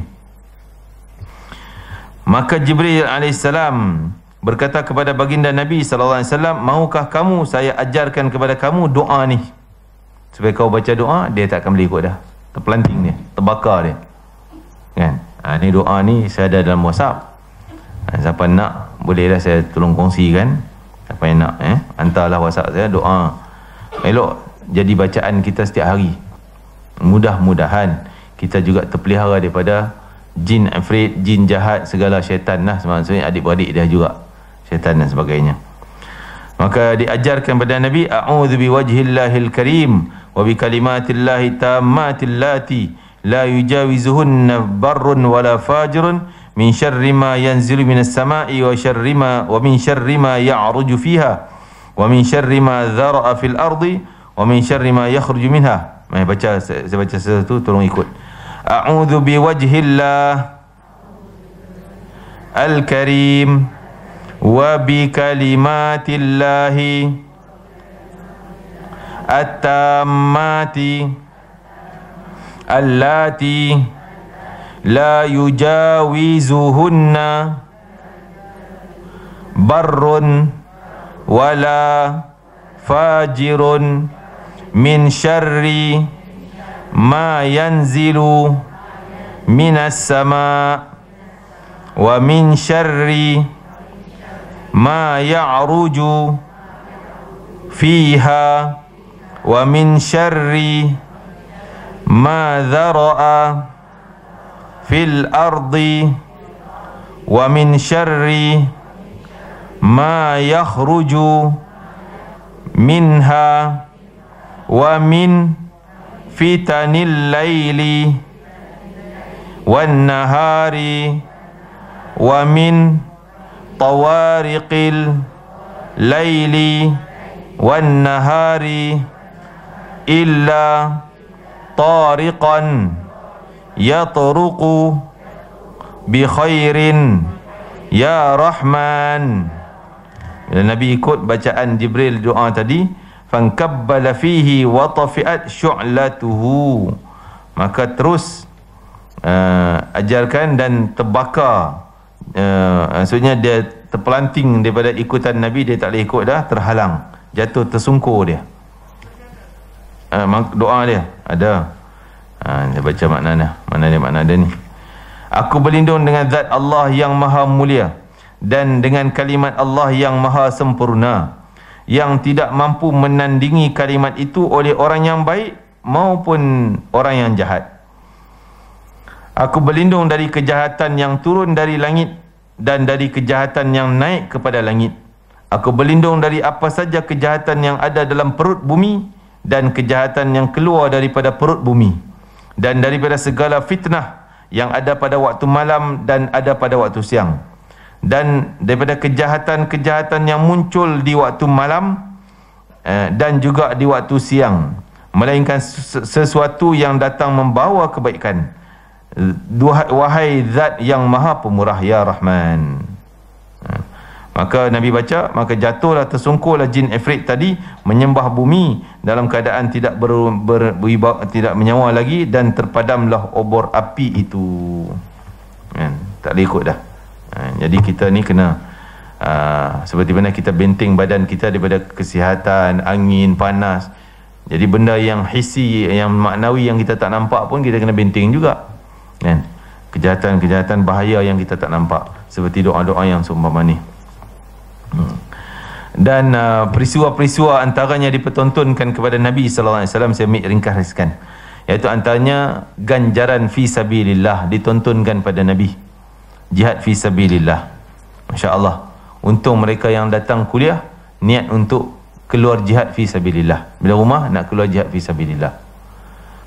Maka Jibril AS berkata kepada baginda Nabi SAW, maukah kamu saya ajarkan kepada kamu doa ni, supaya kau baca doa, dia tak akan boleh ikut dah, terpelanting dia, terbakar dia, kan? Ni doa ni saya ada dalam WhatsApp. Siapa nak, bolehlah saya tolong kongsikan. Siapa yang nak, hantarlah WhatsApp saya, doa elok jadi bacaan kita setiap hari. Mudah-mudahan kita juga terpelihara daripada jin Ifrit, jin jahat, segala syaitan lah, maksudnya adik-beradik dia juga, syaitan dan sebagainya. Maka diajarkan pada Nabi, a'udzu biwajhillahil karim wa bi kalimatillahi tammatil lati la yujawizuhunna barrun wala fajirun min syarri ma yanzilu minas sama'i wa min syarri ma ya'ruju fiha wa min syarri ma dhara'a fil ardi wa min syarri ma yakhruju minha. Saya baca satu, tolong ikut. A'udzu biwajhillah al-karim wa bi kalimatillahi at-tammati allati la yujawizuhunna barrun wala fajirun min syarri ma yanzilu minas sama wa min syarri ma ya'ruju fiha wa min syarri ma dhara'a fil ardi wa min syarri ma yakhruju minha wa min fitanil laili wan nahari wa min tawariqil laili wan nahari illa tariqan yatruqu bi khairin ya Rahman. Bila Nabi ikut bacaan Jibril doa tadi, fankabbala fihi wa tafi'at syu'latuhu, maka terus ajarkan dan terbakar, maksudnya dia terpelanting daripada ikutan Nabi, dia tak boleh ikut dah, terhalang, jatuh tersungkur dia. Doa dia ada, dia baca makna dia ni. Aku berlindung dengan zat Allah yang maha mulia dan dengan kalimat Allah yang maha sempurna, yang tidak mampu menandingi kalimat itu oleh orang yang baik maupun orang yang jahat. Aku berlindung dari kejahatan yang turun dari langit dan dari kejahatan yang naik kepada langit. Aku berlindung dari apa saja kejahatan yang ada dalam perut bumi dan kejahatan yang keluar daripada perut bumi, dan daripada segala fitnah yang ada pada waktu malam dan ada pada waktu siang, dan daripada kejahatan-kejahatan yang muncul di waktu malam dan juga di waktu siang, melainkan sesuatu yang datang membawa kebaikan. Wahai zat yang maha pemurah ya Rahman. Maka Nabi baca, maka jatuhlah, tersungkurlah jin ifrit tadi menyembah bumi dalam keadaan tidak tidak menyawa lagi, dan terpadamlah obor api itu. Tak boleh ikut dah. Jadi kita ni kena seperti mana kita benteng badan kita daripada kesihatan, angin, panas. Jadi benda yang hissi, yang maknawi yang kita tak nampak pun kita kena benteng juga. Kejahatan-kejahatan bahaya yang kita tak nampak, seperti doa-doa yang seumpama ni. Dan peristiwa-peristiwa antaranya dipertontonkan kepada Nabi sallallahu alaihi wasallam, saya ringkaskan, iaitu antaranya ganjaran fi sabilillah ditontonkan pada Nabi, jihad fi sabilillah. Masya-Allah, untung mereka yang datang kuliah niat untuk keluar jihad fi sabilillah. Bila rumah nak keluar jihad fi sabilillah,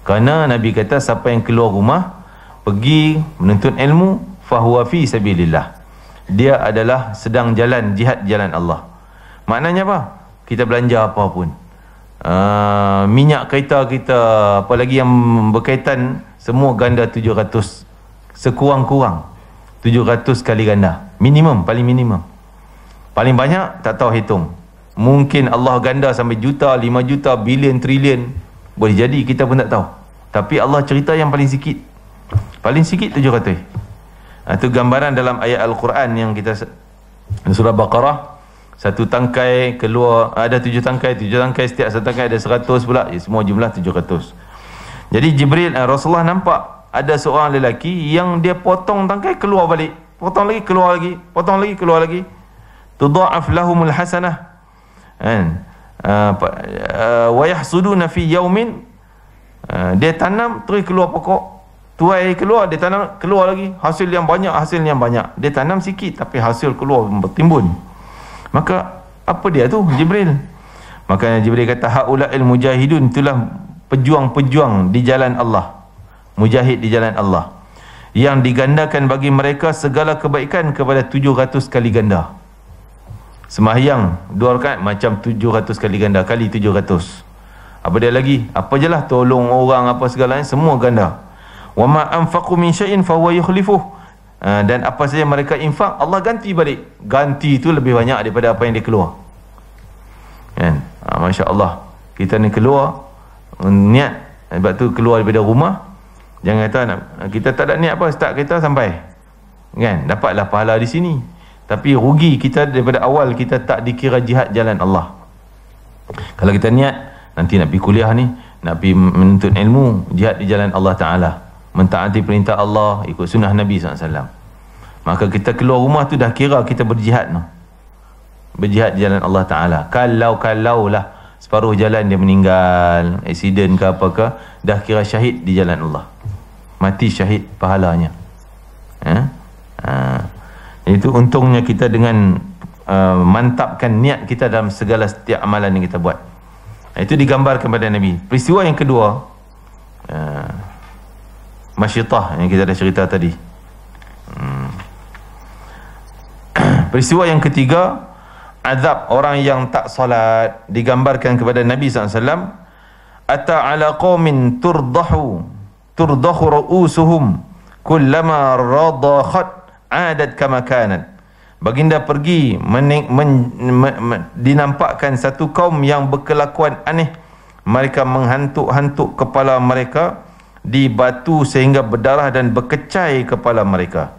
kerana Nabi kata siapa yang keluar rumah pergi menuntut ilmu, fahuwa fi sabilillah, dia adalah sedang jalan jihad jalan Allah. Maknanya apa? Kita belanja apa pun, minyak kereta kita, apa lagi yang berkaitan, semua ganda 700, sekurang-kurang 700 kali ganda, minimum, paling minimum. Paling banyak tak tahu hitung, mungkin Allah ganda sampai juta, 5 juta, bilion, trilion, boleh jadi kita pun tak tahu. Tapi Allah cerita yang paling sikit 700. Itu gambaran dalam ayat Al-Quran yang kita surah Baqarah, satu tangkai keluar, ada 7 tangkai, setiap satu tangkai ada 100 pula, semua jumlah 700. Jadi Jibril, Rasulullah nampak ada seorang lelaki yang dia potong tangkai keluar balik, potong lagi keluar lagi, potong lagi keluar lagi. Tudha'af lahumul hasanah wa yahsuduna fi yaumin, dia tanam terus keluar pokok, tuai keluar, dia tanam keluar lagi, hasil yang banyak. Dia tanam sikit tapi hasil keluar bertimbun. Maka apa dia tu Jibril? Makanya Jibril kata haula'il mujahidun, itulah pejuang-pejuang di jalan Allah, mujahid di jalan Allah, yang digandakan bagi mereka segala kebaikan kepada 700 kali ganda. Sembahyang 2 rakaat macam 700 kali ganda, kali 700. Apa dia lagi? Apa je lah, tolong orang apa segalanya, semua ganda. Wa ma anfaqu min syai'in fa huwa yukhlifuh, dan apa saja mereka infak, Allah ganti balik. Ganti itu lebih banyak daripada apa yang dia keluar. Kan? Masya Allah, kita ni keluar niat, sebab tu keluar daripada rumah, jangan kata kita tak ada niat apa, start kereta sampai, kan, dapatlah pahala di sini, tapi rugi kita daripada awal kita tak dikira jihad jalan Allah. Kalau kita niat nanti nak pergi kuliah ni, nak pergi menuntut ilmu, jihad di jalan Allah Ta'ala, mentaati perintah Allah, ikut sunnah Nabi SAW, maka kita keluar rumah tu dah kira kita berjihad, berjihad di jalan Allah Ta'ala. Kalau lah separuh jalan dia meninggal, aksiden ke apakah, dah kira syahid di jalan Allah, mati syahid pahalanya. Itu untungnya kita dengan mantapkan niat kita dalam segala setiap amalan yang kita buat. Itu digambarkan kepada Nabi. Peristiwa yang kedua, Masyitah yang kita dah cerita tadi. Peristiwa yang ketiga, azab orang yang tak solat, digambarkan kepada Nabi SAW. Ata ala qaumin turdahu ru'usuhum kullama radakhat adat kama kanat. Baginda pergi dinampakkan satu kaum yang berkelakuan aneh. Mereka menghantuk-hantuk kepala mereka di batu sehingga berdarah dan berkecai kepala mereka.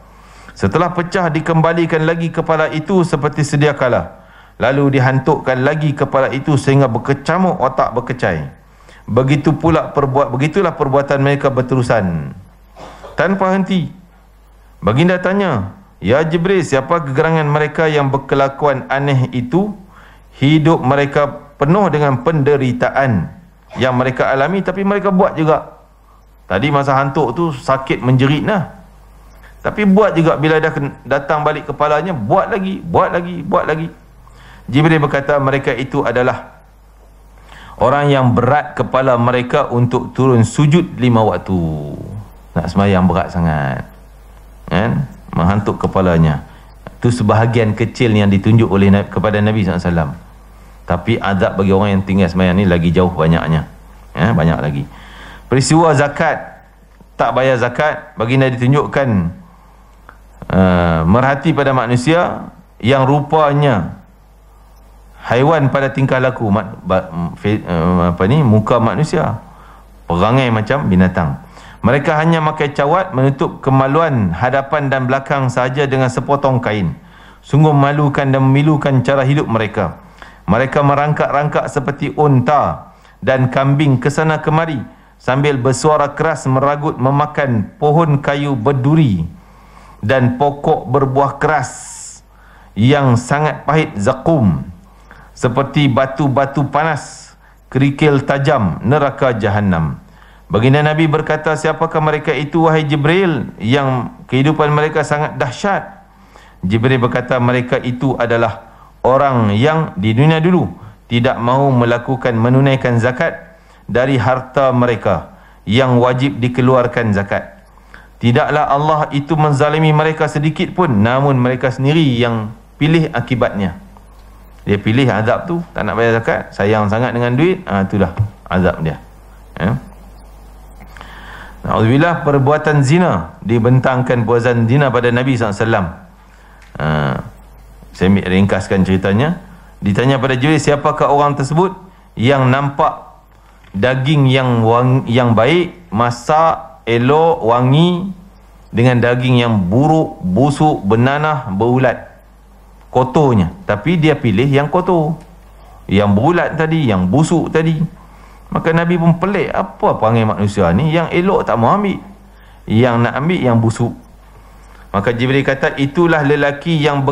Setelah pecah, dikembalikan lagi kepala itu seperti sedia kala. Lalu dihantukkan lagi kepala itu sehingga berkecamuk otak berkecai. Begitulah perbuatan mereka berterusan tanpa henti. Baginda tanya, "Ya Jibril, siapa gerangan mereka yang berkelakuan aneh itu? Hidup mereka penuh dengan penderitaan yang mereka alami, tapi mereka buat juga. Tadi masa hantuk tu sakit menjerit lah, tapi buat juga. Bila dah datang balik kepalanya, buat lagi. Jibril berkata, mereka itu adalah orang yang berat kepala mereka untuk turun sujud 5 waktu. Nak sembahyang berat sangat, kan? Menghantuk kepalanya. Itu sebahagian kecil yang ditunjuk oleh kepada Nabi SAW. Tapi azab bagi orang yang tinggal sembahyang ni lagi jauh banyaknya, banyak lagi. Peristiwa zakat, tak bayar zakat, baginda ditunjukkan merhati pada manusia yang rupanya haiwan pada tingkah laku, muka manusia, perangai macam binatang. Mereka hanya memakai cawat menutup kemaluan hadapan dan belakang sahaja dengan sepotong kain. Sungguh memalukan dan memilukan cara hidup mereka. Mereka merangkak-rangkak seperti unta dan kambing kesana kemari sambil bersuara keras meragut memakan pohon kayu berduri dan pokok berbuah keras yang sangat pahit, zakum, seperti batu-batu panas, kerikil tajam neraka jahanam. Baginda Nabi berkata, siapakah mereka itu wahai Jibril yang kehidupan mereka sangat dahsyat? Jibril berkata, mereka itu adalah orang yang di dunia dulu tidak mahu menunaikan zakat dari harta mereka yang wajib dikeluarkan zakat. Tidaklah Allah itu menzalimi mereka sedikit pun, namun mereka sendiri yang pilih akibatnya. Dia pilih azab tu, tak nak bayar zakat, sayang sangat dengan duit, itulah azab dia. Na'udzubillah, perbuatan zina, dibentangkan perbuatan zina pada Nabi SAW. Saya ringkaskan ceritanya. Ditanya pada Jibril, siapakah orang tersebut yang nampak daging yang baik, masak, elok, wangi, dengan daging yang buruk, busuk, bernanah, berulat, kotornya. Tapi dia pilih yang kotor, yang berulat tadi, yang busuk tadi. Maka Nabi pun pelik, apa perangai manusia ni, yang elok tak mau ambil, yang nak ambil yang busuk. Maka Jibril kata, itulah lelaki yang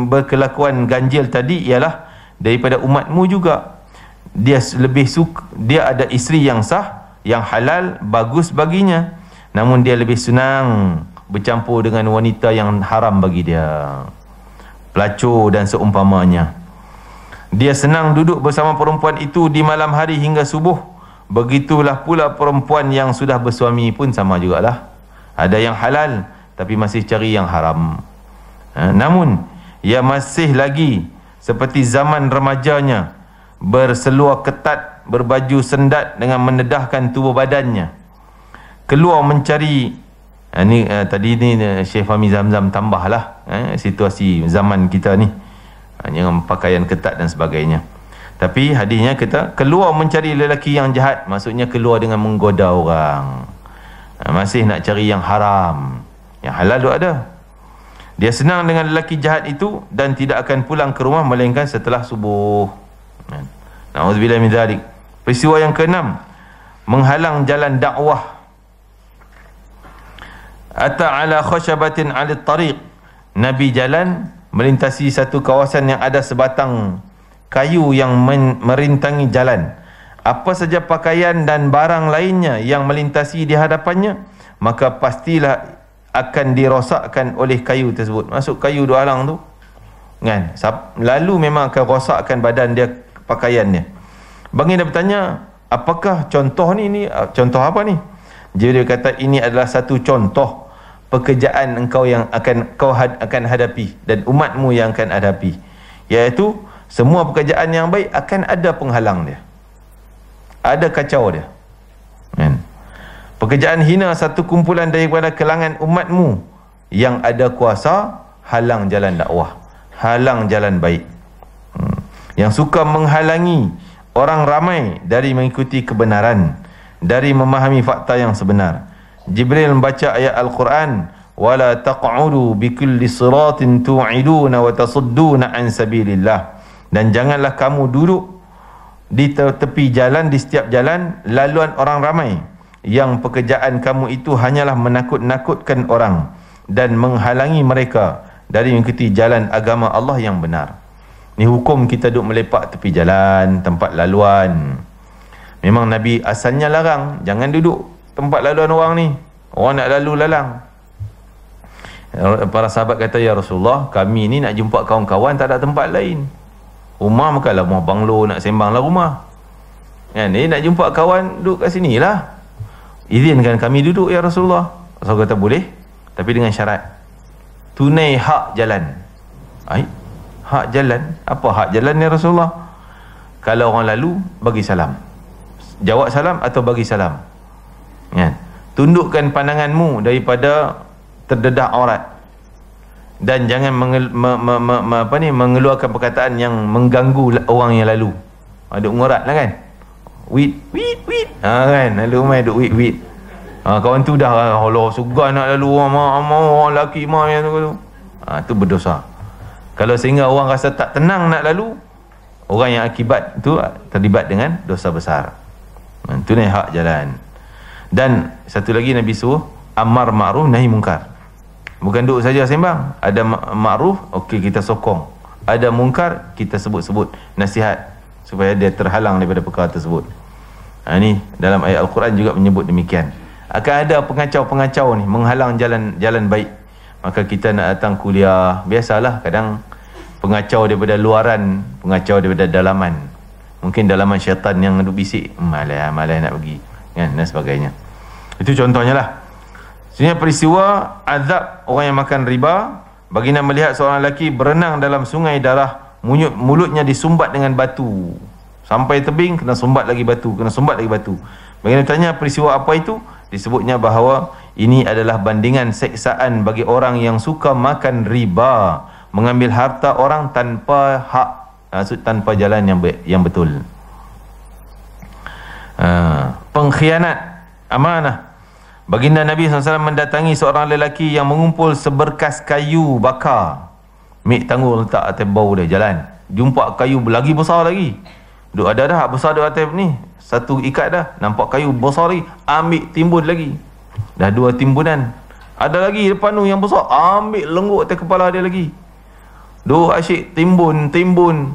berkelakuan ganjil tadi ialah daripada umatmu juga. Dia lebih suka, dia ada isteri yang sah, yang halal, bagus baginya, namun dia lebih senang bercampur dengan wanita yang haram bagi dia, pelacur dan seumpamanya. Dia senang duduk bersama perempuan itu di malam hari hingga subuh. Begitulah pula perempuan yang sudah bersuami pun sama jugalah. Ada yang halal tapi masih cari yang haram. Namun ia masih lagi seperti zaman remajanya, berseluar ketat, berbaju sendat dengan mendedahkan tubuh badannya, keluar mencari tadi ni Syekh Fahmi Zamzam tambahlah situasi zaman kita ni, dengan pakaian ketat dan sebagainya. Tapi hadisnya kata keluar mencari lelaki yang jahat, maksudnya keluar dengan menggoda orang, masih nak cari yang haram. Yang halal tu ada. Dia senang dengan lelaki jahat itu dan tidak akan pulang ke rumah melainkan setelah subuh. Na'udzubillah min dzalik. Peristiwa yang keenam, menghalang jalan dakwah. Ata ala khashabatin 'ala tariq. Nabi jalan melintasi satu kawasan yang ada sebatang kayu yang merintangi jalan. Apa saja pakaian dan barang lainnya yang melintasi di hadapannya, maka pastilah akan dirosakkan oleh kayu tersebut. Masuk kayu dua halang tu kan, lalu memang akan rosakkan badan dia, pakaiannya. Baginda bertanya, apakah contoh ni contoh apa ni? Jibril kata, ini adalah satu contoh pekerjaan engkau yang akan hadapi dan umatmu yang akan hadapi, iaitu semua pekerjaan yang baik akan ada penghalang dia, ada kacau dia, kan? Pekerjaan hina satu kumpulan daripada kalangan umatmu yang ada kuasa halang jalan dakwah, halang jalan baik, yang suka menghalangi orang ramai dari mengikuti kebenaran, dari memahami fakta yang sebenar. Jibril membaca ayat Al-Quran, wala taq'udu bikulli siratin tu'iduna wa tasudduna an sabilillah, dan janganlah kamu duduk di tepi jalan, di setiap jalan laluan orang ramai yang pekerjaan kamu itu hanyalah menakut-nakutkan orang dan menghalangi mereka dari mengikuti jalan agama Allah yang benar. Ni hukum kita duduk melepak tepi jalan, tempat laluan. Memang Nabi asalnya larang, jangan duduk tempat laluan orang ni, orang nak lalu lalang. Para sahabat kata, ya Rasulullah, kami ni nak jumpa kawan-kawan, tak ada tempat lain. Rumah bukanlah rumah banglo, nak sembang lah rumah, kan? Ni nak jumpa kawan, duduk kat sini lah. Izinkan kami duduk ya Rasulullah. Rasul kata boleh, tapi dengan syarat tunai hak jalan. Hak jalan? Apa hak jalan ya Rasulullah? Kalau orang lalu, bagi salam, jawab salam atau bagi salam, kan? Tundukkan pandanganmu daripada terdedah aurat, dan jangan mengeluarkan perkataan yang mengganggu orang yang lalu. Duk ngorat lah, kan? Wit kan, lalu mai duk wit. Kawan tu dah Allah sugar nak lalu orang lelaki yang tu. Tu berdosa. Kalau sehingga orang rasa tak tenang nak lalu, orang yang akibat tu terlibat dengan dosa besar. Itu ni hak jalan. Dan satu lagi Nabi suruh amar ma'ruf nahi mungkar. Bukan duduk saja sembang. Ada ma'ruf, okey kita sokong. Ada mungkar, kita sebut-sebut nasihat supaya dia terhalang daripada perkara tersebut. Ini dalam ayat Al-Quran juga menyebut demikian. Akan ada pengacau-pengacau ni menghalang jalan baik. Maka kita nak datang kuliah, biasalah kadang pengacau daripada luaran, pengacau daripada dalaman. Mungkin dalaman syaitan yang duk bisik, malas nak pergi, kan, dan sebagainya. Itu contohnya lah. Sebenarnya peristiwa azab orang yang makan riba, baginda melihat seorang lelaki berenang dalam sungai darah, mulutnya disumbat dengan batu. Sampai tebing, kena sumbat lagi batu, kena sumbat lagi batu. Baginda tanya peristiwa apa itu? Disebutnya bahawa ini adalah bandingan seksaan bagi orang yang suka makan riba, mengambil harta orang tanpa hak, maksud tanpa jalan yang betul. Pengkhianat amanah. Baginda Nabi SAW mendatangi seorang lelaki yang mengumpul seberkas kayu bakar. Mik tanggul letak atas bau dia jalan, jumpa kayu lagi besar lagi. Duk ada dah besar duk atas ni, satu ikat dah, nampak kayu besar lagi, ambil timbun lagi. Dah 2 timbunan. Ada lagi depan tu yang besar, ambil lengguk atas kepala dia lagi. Duk asyik timbun.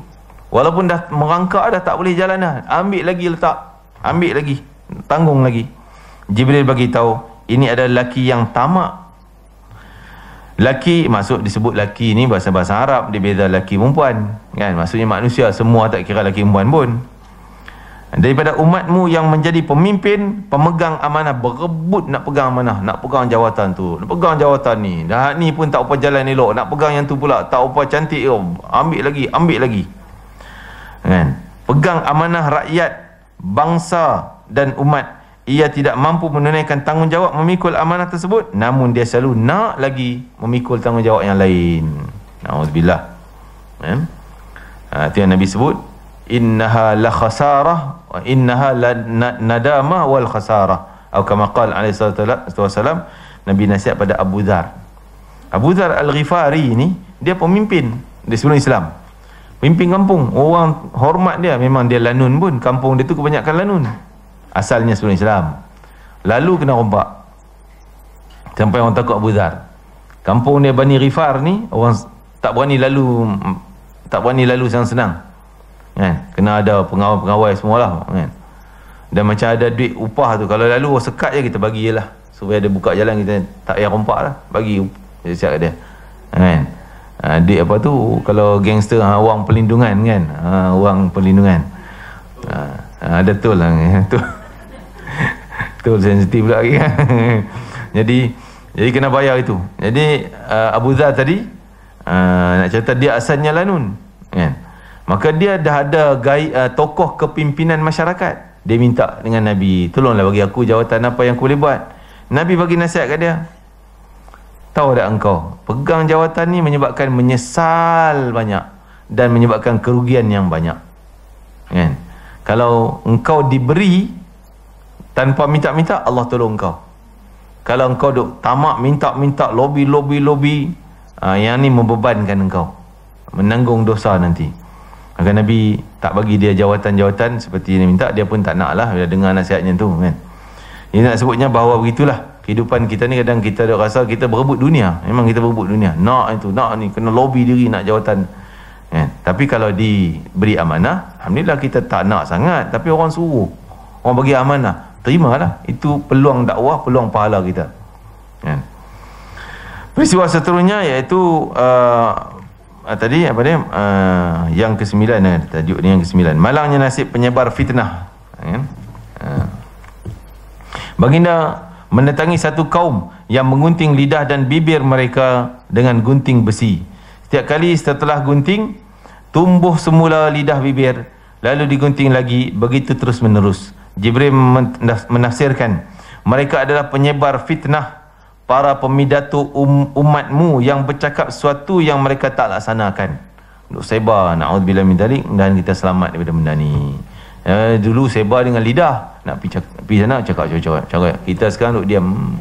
Walaupun dah merangkak dah, tak boleh jalan dah, ambil lagi letak, ambil lagi, tanggung lagi. Jibril bagi tahu, ini adalah lelaki yang tamak. Laki, maksud disebut laki ni bahasa Arab, dia beza laki perempuan, kan? Maksudnya manusia semua, tak kira laki perempuan pun. Daripada umatmu yang menjadi pemimpin, pemegang amanah, berebut nak pegang amanah, nak pegang jawatan tu, nak pegang jawatan ni. Dah ni pun tak apa jalan elok, nak pegang yang tu pula tak apa cantik, ambil lagi. Kan? Pegang amanah rakyat, bangsa dan umat. Ia tidak mampu menunaikan tanggungjawab memikul amanah tersebut, namun dia selalu nak lagi memikul tanggungjawab yang lain. Na'udzubillah. Itu yang Nabi sebut, innaha la khasarah wa innaha la nadamah wal khasarah. Atau kama qala alaihi salatu wasalam, Nabi nasihat pada Abu Dhar. Abu Dhar Al-Ghifari ni, dia pemimpin di sebelum Islam, pemimpin kampung. Orang hormat dia, memang dia lanun pun, kampung dia tu kebanyakan lanun asalnya sebelum Islam. Lalu kena rompak, sampai orang takut Abu Dhar. Kampung dia Bani Ghifar ni, orang tak berani lalu senang-senang, kan? Kena ada pengawal semualah, kan? Dan macam ada duit upah tu, kalau lalu sekat je kita bagi je lah, supaya dia buka jalan, kita tak payah rompak lah, bagi siap dia, kan? Duit apa tu, kalau gangster, wang perlindungan, kan? Wang perlindungan. Ada tol lah. Tol sensitif pula lagi kan. Jadi kena bayar itu. Jadi Abu Dhar tadi nak cerita dia asalnya lanun kan. Maka dia dah ada tokoh kepimpinan masyarakat. Dia minta dengan Nabi, tolonglah bagi aku jawatan apa yang aku boleh buat. Nabi bagi nasihat kat dia, tahu tak engkau, pegang jawatan ni menyebabkan menyesal banyak dan menyebabkan kerugian yang banyak kan. Kalau engkau diberi tanpa minta-minta, Allah tolong engkau. Kalau engkau duk tamak minta-minta, lobby, yang ni membebankan engkau, menanggung dosa nanti. Maka Nabi tak bagi dia jawatan-jawatan seperti yang minta. Dia pun tak nak lah bila dengar nasihatnya tu kan. Ini nak sebutnya bahawa begitulah kehidupan kita ni. Kadang kita ada rasa kita berebut dunia. Memang kita berebut dunia, nak itu, nak ni, kena lobby diri nak jawatan kan. Tapi kalau diberi amanah, alhamdulillah kita tak nak sangat, tapi orang suruh, orang bagi amanah, terimalah. Itu peluang dakwah, peluang pahala kita kan. Peristiwa seterusnya iaitu tadi apa dia, yang ke-9 tajuk ni, yang ke-9, malangnya nasib penyebar fitnah kan? Baginda mendatangi satu kaum yang menggunting lidah dan bibir mereka dengan gunting besi. Setiap kali setelah gunting, tumbuh semula lidah bibir, lalu digunting lagi, begitu terus menerus. Jibril menafsirkan, mereka adalah penyebar fitnah, para pemidato umatmu yang bercakap sesuatu yang mereka tak laksanakan. Untuk sebar, na'udzubillah min dzalik, dan kita selamat daripada benda ni. Dulu sebar dengan lidah, nak pergi sana cakap. Kita sekarang duk diam,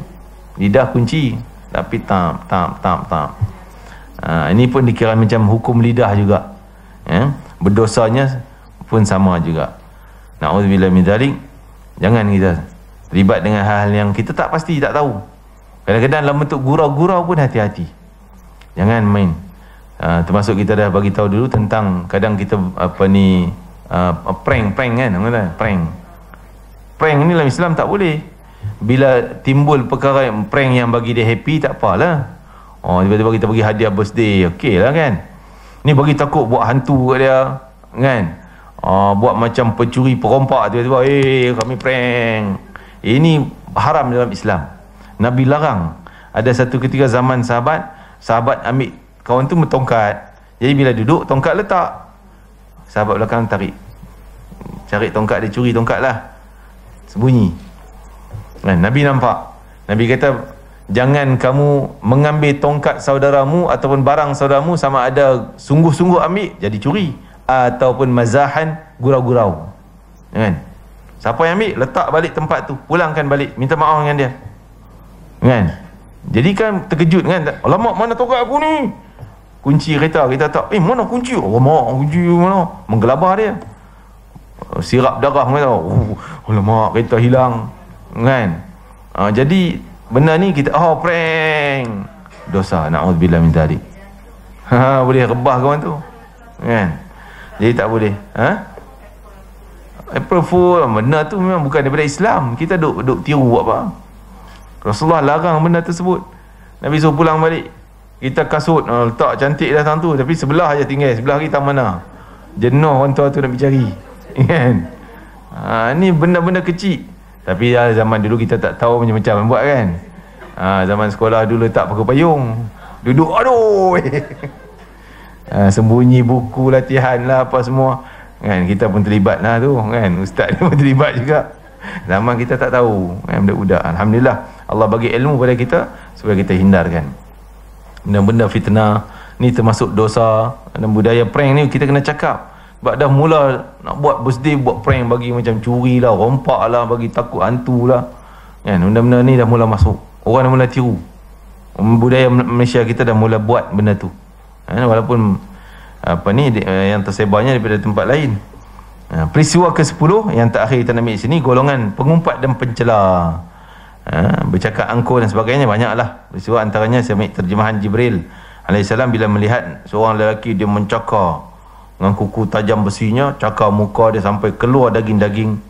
lidah kunci, tapi tak. Ini pun dikira macam hukum lidah juga berdosanya pun sama juga. Na'udzubillah min dzalik. Jangan kita terlibat dengan hal-hal yang kita tak pasti, tak tahu. Kadang-kadang dalam bentuk gurau-gurau pun hati-hati, jangan main. Termasuk kita dah bagi tahu dulu tentang kadang kita prank kan, prank ni dalam Islam tak boleh. Bila timbul perkara prank yang bagi dia happy, tak apalah. Tiba-tiba kita bagi hadiah birthday, okey lah kan. Ni bagi takut buat hantu kat dia kan. Buat macam pencuri perompak, tiba-tiba kami prank. Ini haram dalam Islam. Nabi larang. Ada satu ketika zaman sahabat ambil kawan tu bertongkat. Jadi bila duduk, tongkat letak, sahabat belakang tarik, cari tongkat dia, curi tongkat lah, sembunyi kan. Nabi nampak. Nabi kata, jangan kamu mengambil tongkat saudaramu ataupun barang saudaramu, sama ada sungguh-sungguh ambil jadi curi ataupun mazahan, gurau-gurau kan. Siapa yang ambil, letak balik tempat tu, pulangkan balik, minta maaf dengan dia kan. Jadi kan terkejut kan, alamak, mana tongkat aku ni, kunci kereta, kita tak, mana kunci, alamak, kunci mana, menggelabah dia, sirap darah kata, alamak, kereta hilang kan. Jadi benda ni kita prank, dosa, na'udzubillah min dzalik. Boleh rebah kawan tu kan. Jadi tak boleh. April Fool, benda tu memang bukan daripada Islam. Kita duk tiru apa. Rasulullah larang benda tersebut. Nabi suruh pulang balik. Kita kasut letak cantik datang tu, tapi sebelah aja tinggal, sebelah kita mana. Jenuh orang tua tu nak pergi cari kan. Ni benda-benda kecil, tapi zaman dulu kita tak tahu macam-macam buat kan. Zaman sekolah dulu tak pakai payung, duduk aduh sembunyi buku latihan lah apa semua kan. Kita pun terlibat lah tu kan, ustaz dia pun terlibat juga. Zaman kita tak tahu kan, budak-budak. Alhamdulillah Allah bagi ilmu pada kita supaya kita hindarkan benda-benda fitnah ni, termasuk dosa. Dan budaya prank ni kita kena cakap. Sebab dah mula nak buat birthday, buat prank, bagi macam curi lah, rompak lah, bagi takut hantu lah kan. Benda-benda ni dah mula masuk, orang dah mula tiru. Budaya Malaysia kita dah mula buat benda tu walaupun yang tersebarnya daripada tempat lain. Peristiwa ke-10 yang terakhir kita ambil sini, golongan pengumpat dan pencela, bercakap angkuh dan sebagainya, banyaklah peristiwa. Antaranya saya ambil terjemahan Jibril alaihissalam bila melihat seorang lelaki, dia mencakar dengan kuku tajam besinya, cakar muka dia sampai keluar daging-daging,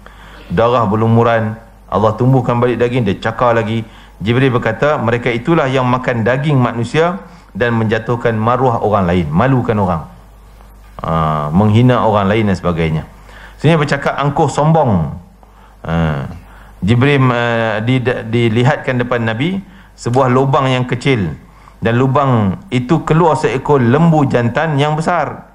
darah berlumuran. Allah tumbuhkan balik daging, dia cakar lagi. Jibril berkata, mereka itulah yang makan daging manusia dan menjatuhkan maruah orang lain, malukan orang, menghina orang lain dan sebagainya. Maksudnya bercakap angkuh sombong. Jibril dilihatkan depan Nabi sebuah lubang yang kecil, dan lubang itu keluar seekor lembu jantan yang besar.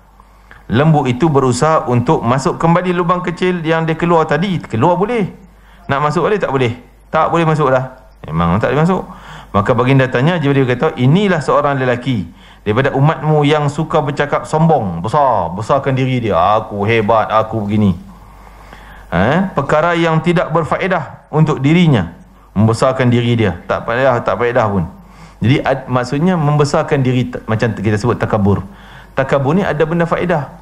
Lembu itu berusaha untuk masuk kembali lubang kecil yang dia keluar tadi. Keluar boleh, nak masuk boleh tak boleh? Tak boleh masuk dah, memang tak boleh masuk. Maka baginda tanya, Jibril kata, inilah seorang lelaki daripada umatmu yang suka bercakap sombong, besarkan diri dia, aku hebat, aku begini. Perkara yang tidak berfaedah untuk dirinya, membesarkan diri dia, tak faedah pun. Jadi maksudnya membesarkan diri, macam kita sebut takabur. Takabur ni ada benda faedah,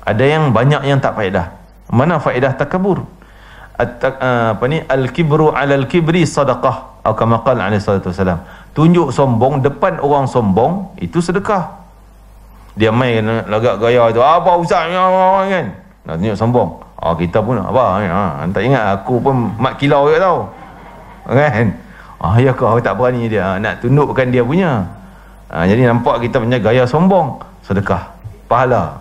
ada yang banyak yang tak faedah. Mana faedah takabur? Al-kibru 'alal kibri sadaqah, atau kama qala alaihi salatu wasalam. Tunjuk sombong depan orang sombong itu sedekah. Dia main lagak gaya tu, apa ustaz kan, nak tunjuk sombong. Kita pun apa tak ingat, aku pun mak kilau juga tau kan. Ya kau tak berani dia nak tundukkan dia punya. Jadi nampak kita punya gaya sombong, sedekah pahala.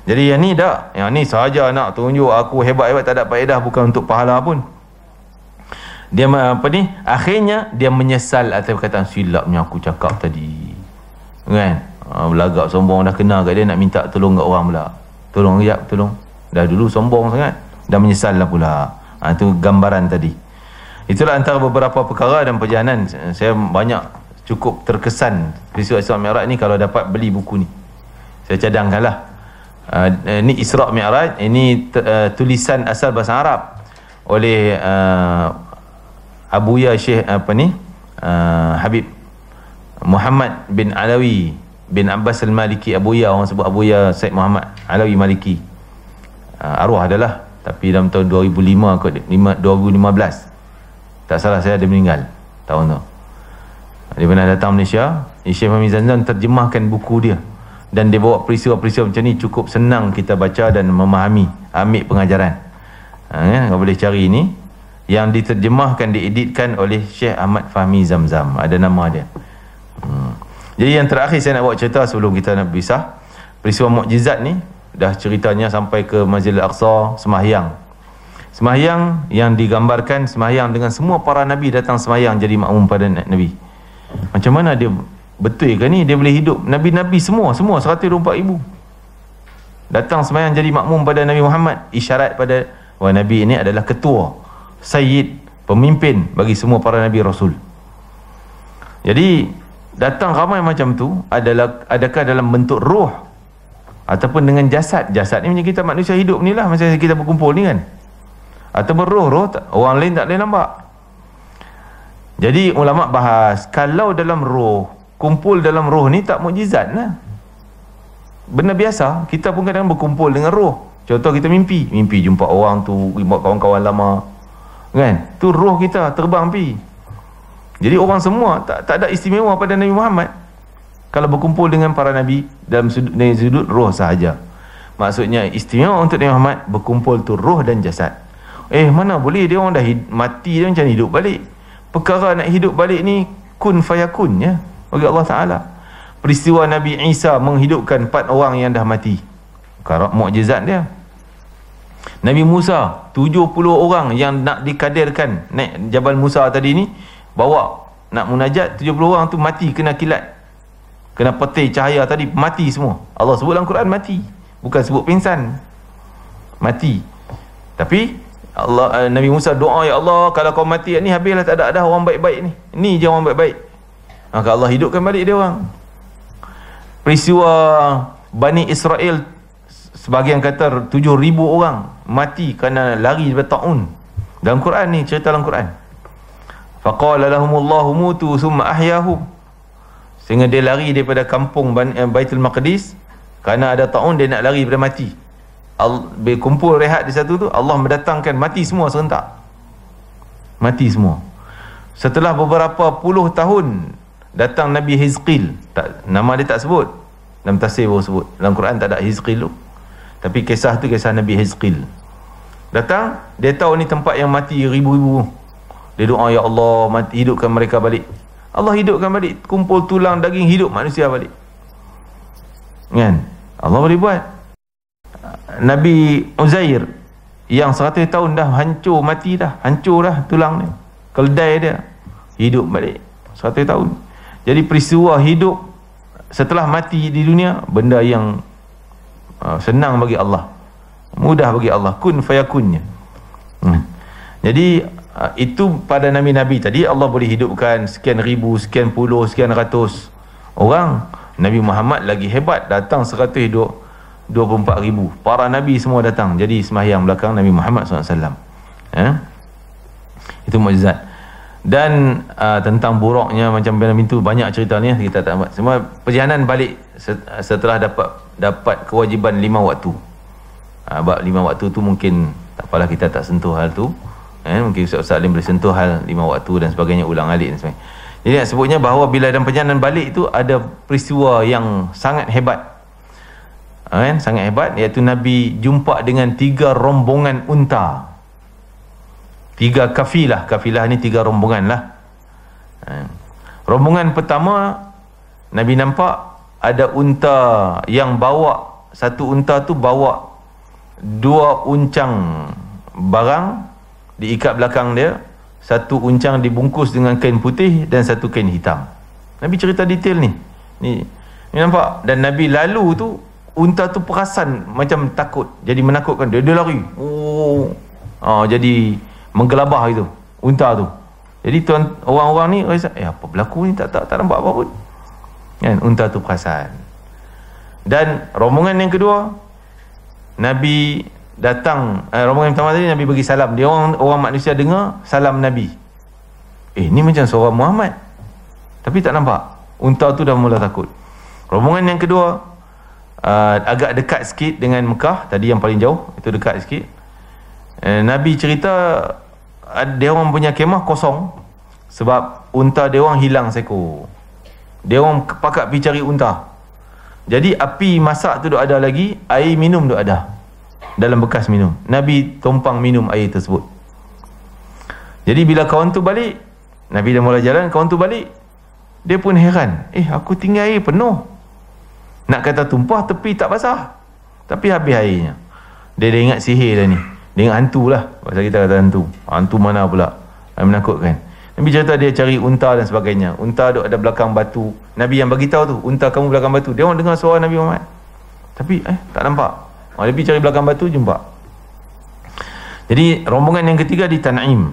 Jadi yang ni tak, yang ni sahaja nak tunjuk aku hebat-hebat, tak ada faedah, bukan untuk pahala pun. Dia akhirnya dia menyesal atas perkataan silapnya aku cakap tadi kan. Belagak sombong, dah kenal kat dia, nak minta tolong kat orang pula. Tolong kejap, tolong. Dah dulu sombong sangat, dah menyesal lah pula. Itu gambaran tadi. Itulah antara beberapa perkara dan perjalanan. Saya banyak cukup terkesan peristiwa Isra Mi'raj ni. Kalau dapat beli buku ni, saya cadangkanlah. Ini Isra Mi'raj, ini tulisan asal bahasa Arab oleh Abuya Syekh Habib Muhammad bin Alawi bin Abbas Al-Maliki. Abuya, orang sebut Abuya Syekh Muhammad Alawi Maliki. Arwah adalah, tapi dalam tahun 2005 ke 2015 tak salah saya, dia meninggal tahun tu. Dia pernah datang Malaysia. Syekh Fahmi Zamzam terjemahkan buku dia, dan dia bawa peristiwa-peristiwa macam ni cukup senang kita baca dan memahami, ambil pengajaran. Kau boleh cari ni, yang diterjemahkan, dieditkan oleh Syekh Ahmad Fahmi Zamzam, ada nama dia. Jadi yang terakhir saya nak bawa cerita sebelum kita nak berpisah, peristiwa mukjizat ni dah ceritanya sampai ke Masjidil Aqsa, semahyang yang digambarkan, semahyang dengan semua para Nabi datang semahyang jadi makmum pada Nabi. Macam mana dia, betul ke ni dia boleh hidup? Nabi-Nabi semua 124,000 datang semahyang jadi makmum pada Nabi Muhammad. Isyarat pada bahawa Nabi ini adalah ketua, sayyid, pemimpin bagi semua para Nabi Rasul. Jadi datang ramai macam tu, adakah dalam bentuk roh ataupun dengan jasad? Jasad ni macam kita manusia hidup ni lah, macam kita berkumpul ni kan. Ataupun roh orang lain tak boleh nampak. Jadi ulama bahas, kalau dalam roh, kumpul dalam roh ni tak mukjizat lah, benda biasa. Kita pun kadang berkumpul dengan roh. Contoh kita mimpi jumpa orang tu, jumpa kawan-kawan lama kan, tu roh kita terbang pi. Jadi orang semua tak ada istimewa pada Nabi Muhammad kalau berkumpul dengan para Nabi dalam sudut roh sahaja. Maksudnya istimewa untuk Nabi Muhammad berkumpul tu roh dan jasad. Mana boleh, dia orang dah mati, dia macam hidup balik. Perkara nak hidup balik ni kun fayakun ya, bagi Allah Ta'ala. Peristiwa Nabi Isa menghidupkan 4 orang yang dah mati, perkara mukjizat dia. Nabi Musa 70 orang yang nak dikadirkan naik Jabal Musa tadi ni, bawa nak munajat, 70 orang tu mati kena kilat, kena petir cahaya tadi, mati semua. Allah sebut dalam Quran mati, bukan sebut pingsan, mati. Tapi Nabi Musa doa, ya Allah, kalau kau mati ni habislah, tak ada orang baik-baik ni je orang baik-baik. Maka Allah hidupkan balik dia orang. Peristiwa Bani Israel, sebahagian kata 7,000 orang mati kerana lari daripada ta'un. Dalam Quran ni, cerita dalam Quran. Faqala lahumullahu mutu summa ahyahum, sehingga dia lari daripada kampung Baitul Maqdis kerana ada ta'un, dia nak lari daripada mati. Berkumpul rehat di satu tu, Allah mendatangkan mati semua serentak, mati semua. Setelah beberapa puluh tahun datang Nabi Hizqil, nama dia tak sebut dalam tafsir, baru sebut dalam Quran, tak ada Hizqil tu, tapi kisah tu kisah Nabi Hizqil. Datang, dia tahu ni tempat yang mati ribu-ribu, dia doa, ya Allah, hidupkan mereka balik. Allah hidupkan balik, kumpul tulang daging, hidup manusia balik kan. Allah boleh buat. Nabi Uzair yang 100 tahun dah hancur, mati dah, hancur dah tulang dia, keledai dia, hidup balik 100 tahun. Jadi peristiwa hidup setelah mati di dunia benda yang senang bagi Allah, mudah bagi Allah, kun fayakunnya. Jadi itu pada nabi-nabi tadi Allah boleh hidupkan sekian ribu, sekian puluh, sekian ratus orang. Nabi Muhammad lagi hebat, datang 100 hidup 24,000. Para nabi semua datang jadi sembahyang belakang Nabi Muhammad SAW. Itu mukjizat. Dan tentang buruknya macam pintu, banyak cerita ni, kita tak buat. Semua perjalanan balik setelah dapat kewajiban 5 waktu. Bab 5 waktu tu mungkin tak apalah, kita tak sentuh hal tu. Mungkin Ustaz Alim boleh sentuh hal 5 waktu dan sebagainya, ulang alik dan sebagainya. Jadi nak sebutnya bahawa bila dalam perjalanan balik itu ada peristiwa yang sangat hebat. Sangat hebat, iaitu Nabi jumpa dengan 3 rombongan unta, 3 kafilah. Kafilah ni 3 rombongan lah. Rombongan pertama, Nabi nampak ada unta yang bawa, satu unta tu bawa 2 uncang barang diikat belakang dia, satu uncang dibungkus dengan kain putih dan satu kain hitam. Nabi cerita detail ni nampak. Dan Nabi lalu tu, unta tu perasan macam takut, jadi menakutkan dia lari. Jadi menggelabah itu unta tu. Jadi orang-orang ni rasa, apa berlaku ni, tak nampak apa pun kan. Unta tu perasan. Dan rombongan yang kedua, Nabi datang, rombongan pertama tadi Nabi bagi salam. Dia orang manusia dengar salam Nabi, ni macam suara Muhammad, tapi tak nampak. Unta tu dah mula takut. Rombongan yang kedua agak dekat sikit dengan Mekah, tadi yang paling jauh itu dekat sikit. Nabi cerita dia orang punya kemah kosong sebab unta dia orang hilang seekor. Dia orang pakat pergi cari unta. Jadi api masak tu duk ada lagi, air minum duk ada dalam bekas minum. Nabi tumpang minum air tersebut. Jadi bila kawan tu balik, Nabi dah mula jalan, kawan tu balik, dia pun heran, aku tinggal air penuh, nak kata tumpah tepi tak basah, tapi habis airnya. Dia ingat sihir dah ni, dia ingat hantu lah, pasal kita kata hantu mana pula, menakutkan. Nabi cerita dia cari unta dan sebagainya. Unta duk ada belakang batu. Nabi yang bagi tahu tu, unta kamu belakang batu. Dia orang dengar suara Nabi Muhammad, tapi tak nampak. Nabi cari belakang batu, jumpa. Jadi rombongan yang ketiga di Tan'im,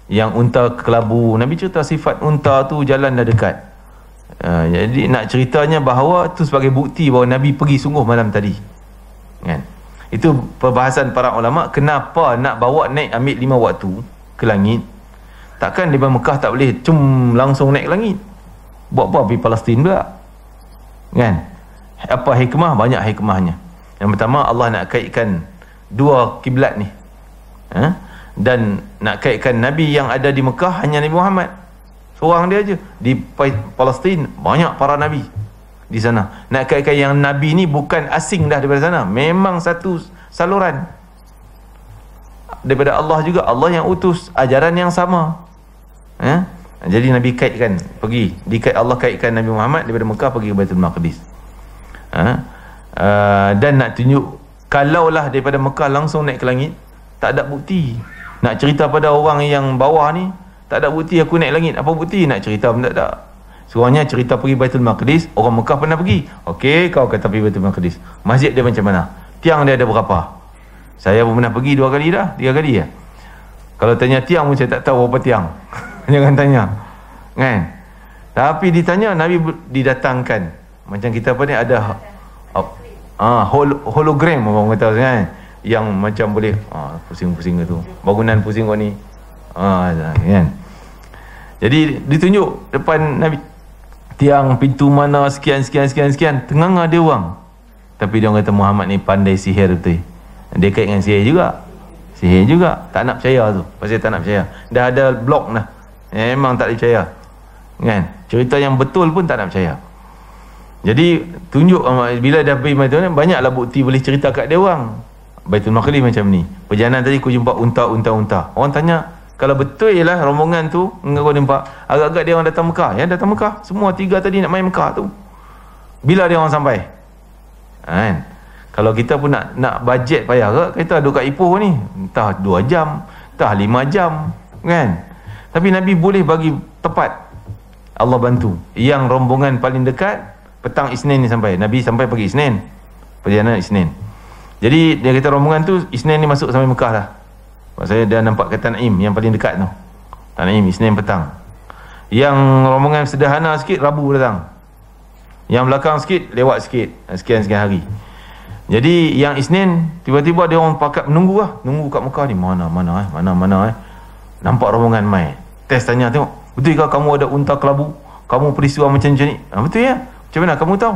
yang unta kelabu. Nabi cerita sifat unta tu jalan dah dekat. Jadi nak ceritanya bahawa itu sebagai bukti bahawa Nabi pergi sungguh malam tadi kan. Itu perbahasan para ulama, kenapa nak bawa naik ambil 5 waktu ke langit. Takkan di Mekah tak boleh langsung naik ke langit, buat apa pergi Palestin pula kan. Apa hikmah? Banyak hikmahnya. Yang pertama, Allah nak kaitkan 2 kiblat ni, dan nak kaitkan Nabi yang ada di Mekah hanya Nabi Muhammad seorang dia aja. Di Palestin banyak para Nabi di sana. Nak kaitkan yang Nabi ni bukan asing dah daripada sana, memang satu saluran daripada Allah juga. Allah yang utus ajaran yang sama. Jadi Nabi kaitkan, Allah kaitkan Nabi Muhammad daripada Mekah pergi ke Baitul Maqdis. Dan nak tunjuk, kalaulah daripada Mekah langsung naik ke langit, tak ada bukti. Nak cerita pada orang yang bawah ni, tak ada bukti aku naik langit. Apa bukti nak cerita pun tak ada. Seorangnya cerita pergi Baitul Maqdis, orang Mekah pernah pergi. Okey, kau kata pergi Baitul Maqdis, masjid dia macam mana, tiang dia ada berapa? Saya pun pernah pergi 2 kali dah, 3 kali ya. Kalau tanya tiang pun saya tak tahu berapa tiang. Jangan tanya kan. Tapi ditanya, Nabi didatangkan macam kita apa ni, ada hologram orang kata kan, yang macam boleh pusing-pusing tu, bangunan pusing kau ni kan. Jadi ditunjuk depan Nabi, tiang pintu mana sekian, tengah ada orang. Tapi dia orang kata Muhammad ni pandai sihir betul. Dia kait dengan sihir juga, tak nak percaya tu, pasal tak nak percaya. Dah ada blok dah, memang tak percaya kan. Cerita yang betul pun tak nak percaya. Jadi tunjuk bila dah pergi Baitul, banyaklah bukti boleh cerita kat dia orang. Baitul Maqdis macam ni. Perjalanan tadi aku jumpa unta. Orang tanya, kalau betul lah rombongan tu kau nampak, agak-agak dia orang datang Mekah. Ya, datang Mekah. Semua 3 tadi nak main Mekah tu. Bila dia orang sampai? Kan? Kalau kita pun nak bajet payah ke, kita duduk kat Ipoh ni entah 2 jam, entah 5 jam kan. Tapi Nabi boleh bagi tepat. Allah bantu. Yang rombongan paling dekat petang Isnin ni sampai. Nabi sampai pagi Isnin. Perjalanan Isnin. Jadi dia kata rombongan tu Isnin ni masuk sampai Mekah dah. Maksudnya dia nampak ke Tan'im yang paling dekat tu. Tan'im Isnin petang. Yang rombongan sederhana sikit Rabu datang. Yang belakang sikit lewat sikit, sekian-sekian hari. Jadi yang Isnin tiba-tiba dia orang pakat menunggu lah, nunggu kat Mekah ni mana. Nampak rombongan mai. Test tanya tengok, betul ke kamu ada unta kelabu? Kamu peristiwa macam ni? Betul ya. Macam mana kamu tahu?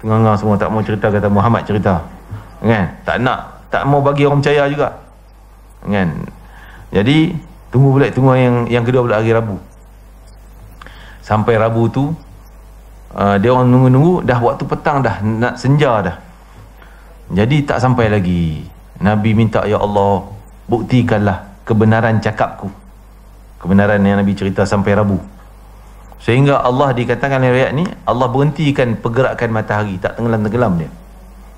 Tengah-tengah semua tak mau cerita, kata Muhammad cerita. Kan? Tak mau bagi orang percaya juga. Kan? Jadi tunggu yang kedua pula hari Rabu. Sampai Rabu tu dia orang nunggu-nunggu, dah waktu petang dah, nak senja dah. Jadi tak sampai lagi. Nabi minta, ya Allah, buktikanlah kebenaran cakapku, kebenaran yang Nabi cerita sampai Rabu. Sehingga Allah dikatakan dalam ayat ni, Allah berhentikan pergerakan matahari, tak tenggelam-tenggelam dia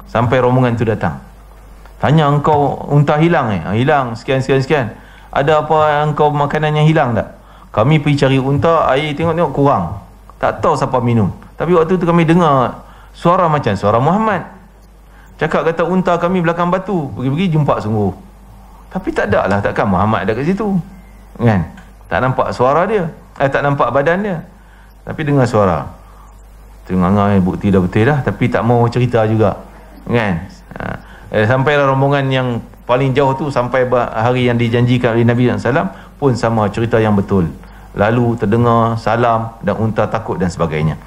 sampai rombongan tu datang. Tanya, engkau unta hilang hilang, sekian. Ada apa engkau makanan yang hilang tak? Kami pergi cari unta, air tengok kurang, tak tahu siapa minum. Tapi waktu tu kami dengar suara macam suara Muhammad. Cakap kata unta kami belakang batu. Pergi-pergi jumpa sungguh. Tapi tak ada lah, takkan Muhammad ada kat situ. Kan? Tak nampak suara dia. Tak nampak badan dia. Tapi dengar suara. Tengah-tengah bukti dah betul dah, tapi tak mau cerita juga. Kan? Sampailah rombongan yang paling jauh tu, sampai hari yang dijanjikan oleh Nabi SAW pun sama cerita yang betul. Lalu terdengar salam dan unta takut dan sebagainya.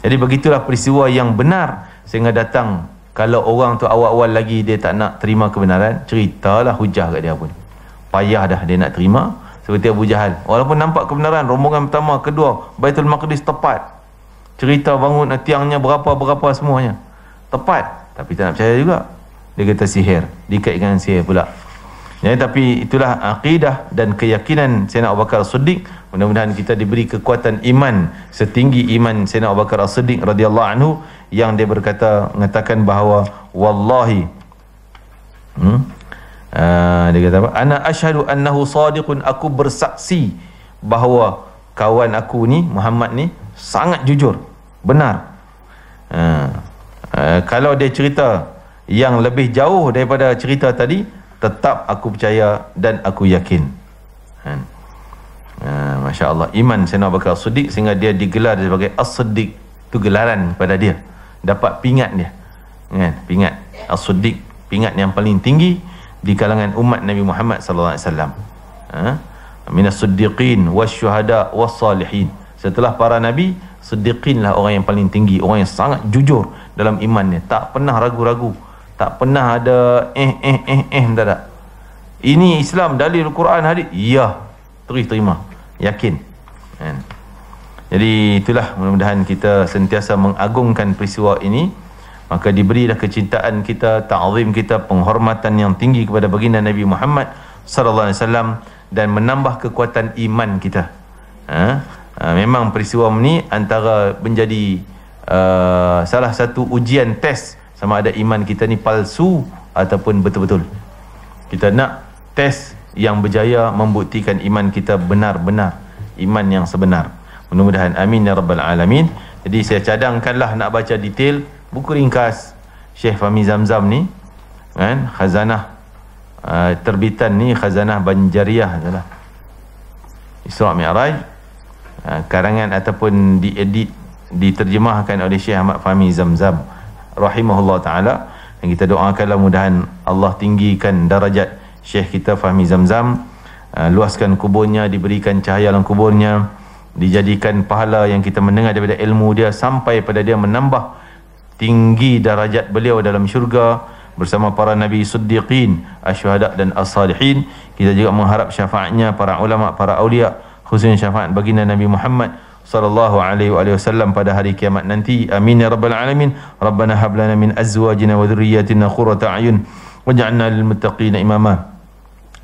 Jadi begitulah peristiwa yang benar. Sehingga datang, kalau orang tu awal-awal lagi dia tak nak terima kebenaran, ceritalah hujah kat dia pun. Payah dah dia nak terima. Seperti Abu Jahal, walaupun nampak kebenaran, rombongan pertama, kedua, Baitul Maqdis tepat, cerita bangun tiangnya berapa semuanya tepat, tapi tak nak percaya juga. Dia kata sihir, dikaitkan dengan sihir pula. Jadi, tapi itulah akidah dan keyakinan Sayyidina Abu Bakar As-Siddiq. Mudah-mudahan kita diberi kekuatan iman setinggi iman Sayyidina Abu Bakar As-Siddiq radhiyallahu anhu, yang dia mengatakan bahawa wallahi, dia kata apa? Ana asyhadu annahu sadiqun, aku bersaksi bahawa kawan aku ni Muhammad ni sangat jujur, benar. Kalau dia cerita yang lebih jauh daripada cerita tadi, tetap aku percaya dan aku yakin. Masya Allah, iman Sayyidina Abu Bakar As-Siddiq, sehingga dia digelar sebagai As-Siddiq. Itu gelaran pada dia, dapat pingat dia, kan? Pingat As-Siddiq, pingat yang paling tinggi di kalangan umat Nabi Muhammad sallallahu alaihi wasallam. Minas siddiqin wasyuhada wassalihin. Setelah para nabi, siddiqin lah orang yang paling tinggi, orang yang sangat jujur dalam imannya, tak pernah ragu-ragu, tak pernah ada tak. Ini Islam, dalil Quran, hadis, ya, terima, yakin. Jadi itulah, mudah-mudahan kita sentiasa mengagungkan peristiwa ini, maka diberilah kecintaan kita, ta'zim kita, penghormatan yang tinggi kepada baginda Nabi Muhammad sallallahu alaihi wasallam, dan menambah kekuatan iman kita. Memang peristiwa ini antara menjadi salah satu ujian tes sama ada iman kita ni palsu ataupun betul-betul. Kita nak tes yang berjaya membuktikan iman kita benar-benar iman yang sebenar. Mudah-mudahan, amin ya rabbal alamin. Jadi saya cadangkanlah nak baca detail buku ringkas Syekh Fahmi Zamzam ni, kan, khazanah terbitan ni Khazanah Banjariyah adalah Isra Mi'raj, karangan ataupun diedit, diterjemahkan oleh Syekh Ahmad Fahmi Zamzam rahimahullah ta'ala. Dan kita doakanlah mudahan Allah tinggikan darajat Syekh kita Fahmi Zamzam, luaskan kuburnya, diberikan cahaya dalam kuburnya, dijadikan pahala yang kita mendengar daripada ilmu dia sampai pada dia menambah tinggi darajat beliau dalam syurga bersama para nabi siddiqin, asyuhada dan as-salihin. Kita juga mengharap syafaatnya para ulama, para aulia, khususnya syafaat baginda Nabi Muhammad sallallahu alaihi wasallam pada hari kiamat nanti. Amin ya rabbal alamin. Rabbana hab lana min azwajina wa dhurriyyatina qurrata a'yun waj'alna lil muttaqina imama.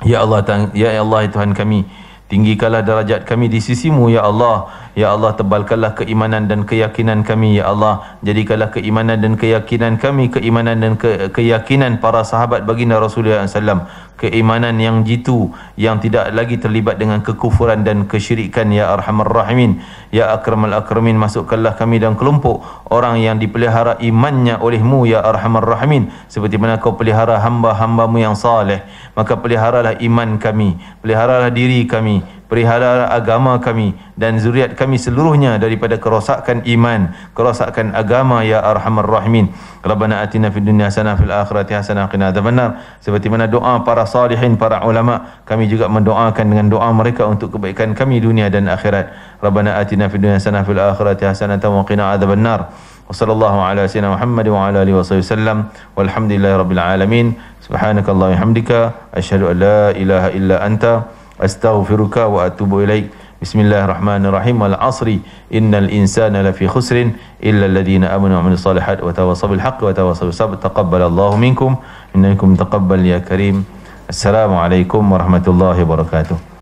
Ya Allah, ya Allah Tuhan kami, tinggikanlah derajat kami di sisimu ya Allah. Ya Allah, tebalkanlah keimanan dan keyakinan kami ya Allah. Jadikanlah keimanan dan keyakinan kami keimanan dan keyakinan para sahabat baginda Rasulullah SAW, keimanan yang jitu, yang tidak lagi terlibat dengan kekufuran dan kesyirikan ya Arhamar Rahimin. Ya Akramal Akramin, masukkanlah kami dalam kelompok orang yang dipelihara imannya olehmu ya Arhamar Rahimin, seperti mana kau pelihara hamba-hambamu yang saleh. Maka peliharalah iman kami, peliharalah diri kami, peliharalah agama kami dan zuriat kami seluruhnya daripada kerosakan iman, kerosakan agama ya Arhamar Rahimin. Rabbana atina fid dunya hasanah fil akhirati hasanah qina adzabannar. Seperti mana doa para salihin, para ulama, kami juga mendoakan dengan doa mereka untuk kebaikan kami dunia dan akhirat. Rabbana atina fid dunya hasanah fil akhirati hasanah wa qina adzabannar. Wassallallahu ala sayyidina Muhammad wa ala alihi wasallam. Walhamdulillahi rabbil alamin. Subhanakallahumma wa bihamdika asyhadu an la ilaha illa anta astaghfiruka wa atubu ilaik. Bismillahirrahmanirrahim. Wal 'asri innal insana lafi khusrin illa alladhina amanu wa 'amilus solihat wa tawassaw bil haqqi wa tawassaw bis sabr. Taqabbalallahu minkum innakum taqabbal ya karim. Assalamualaikum warahmatullahi wabarakatuh.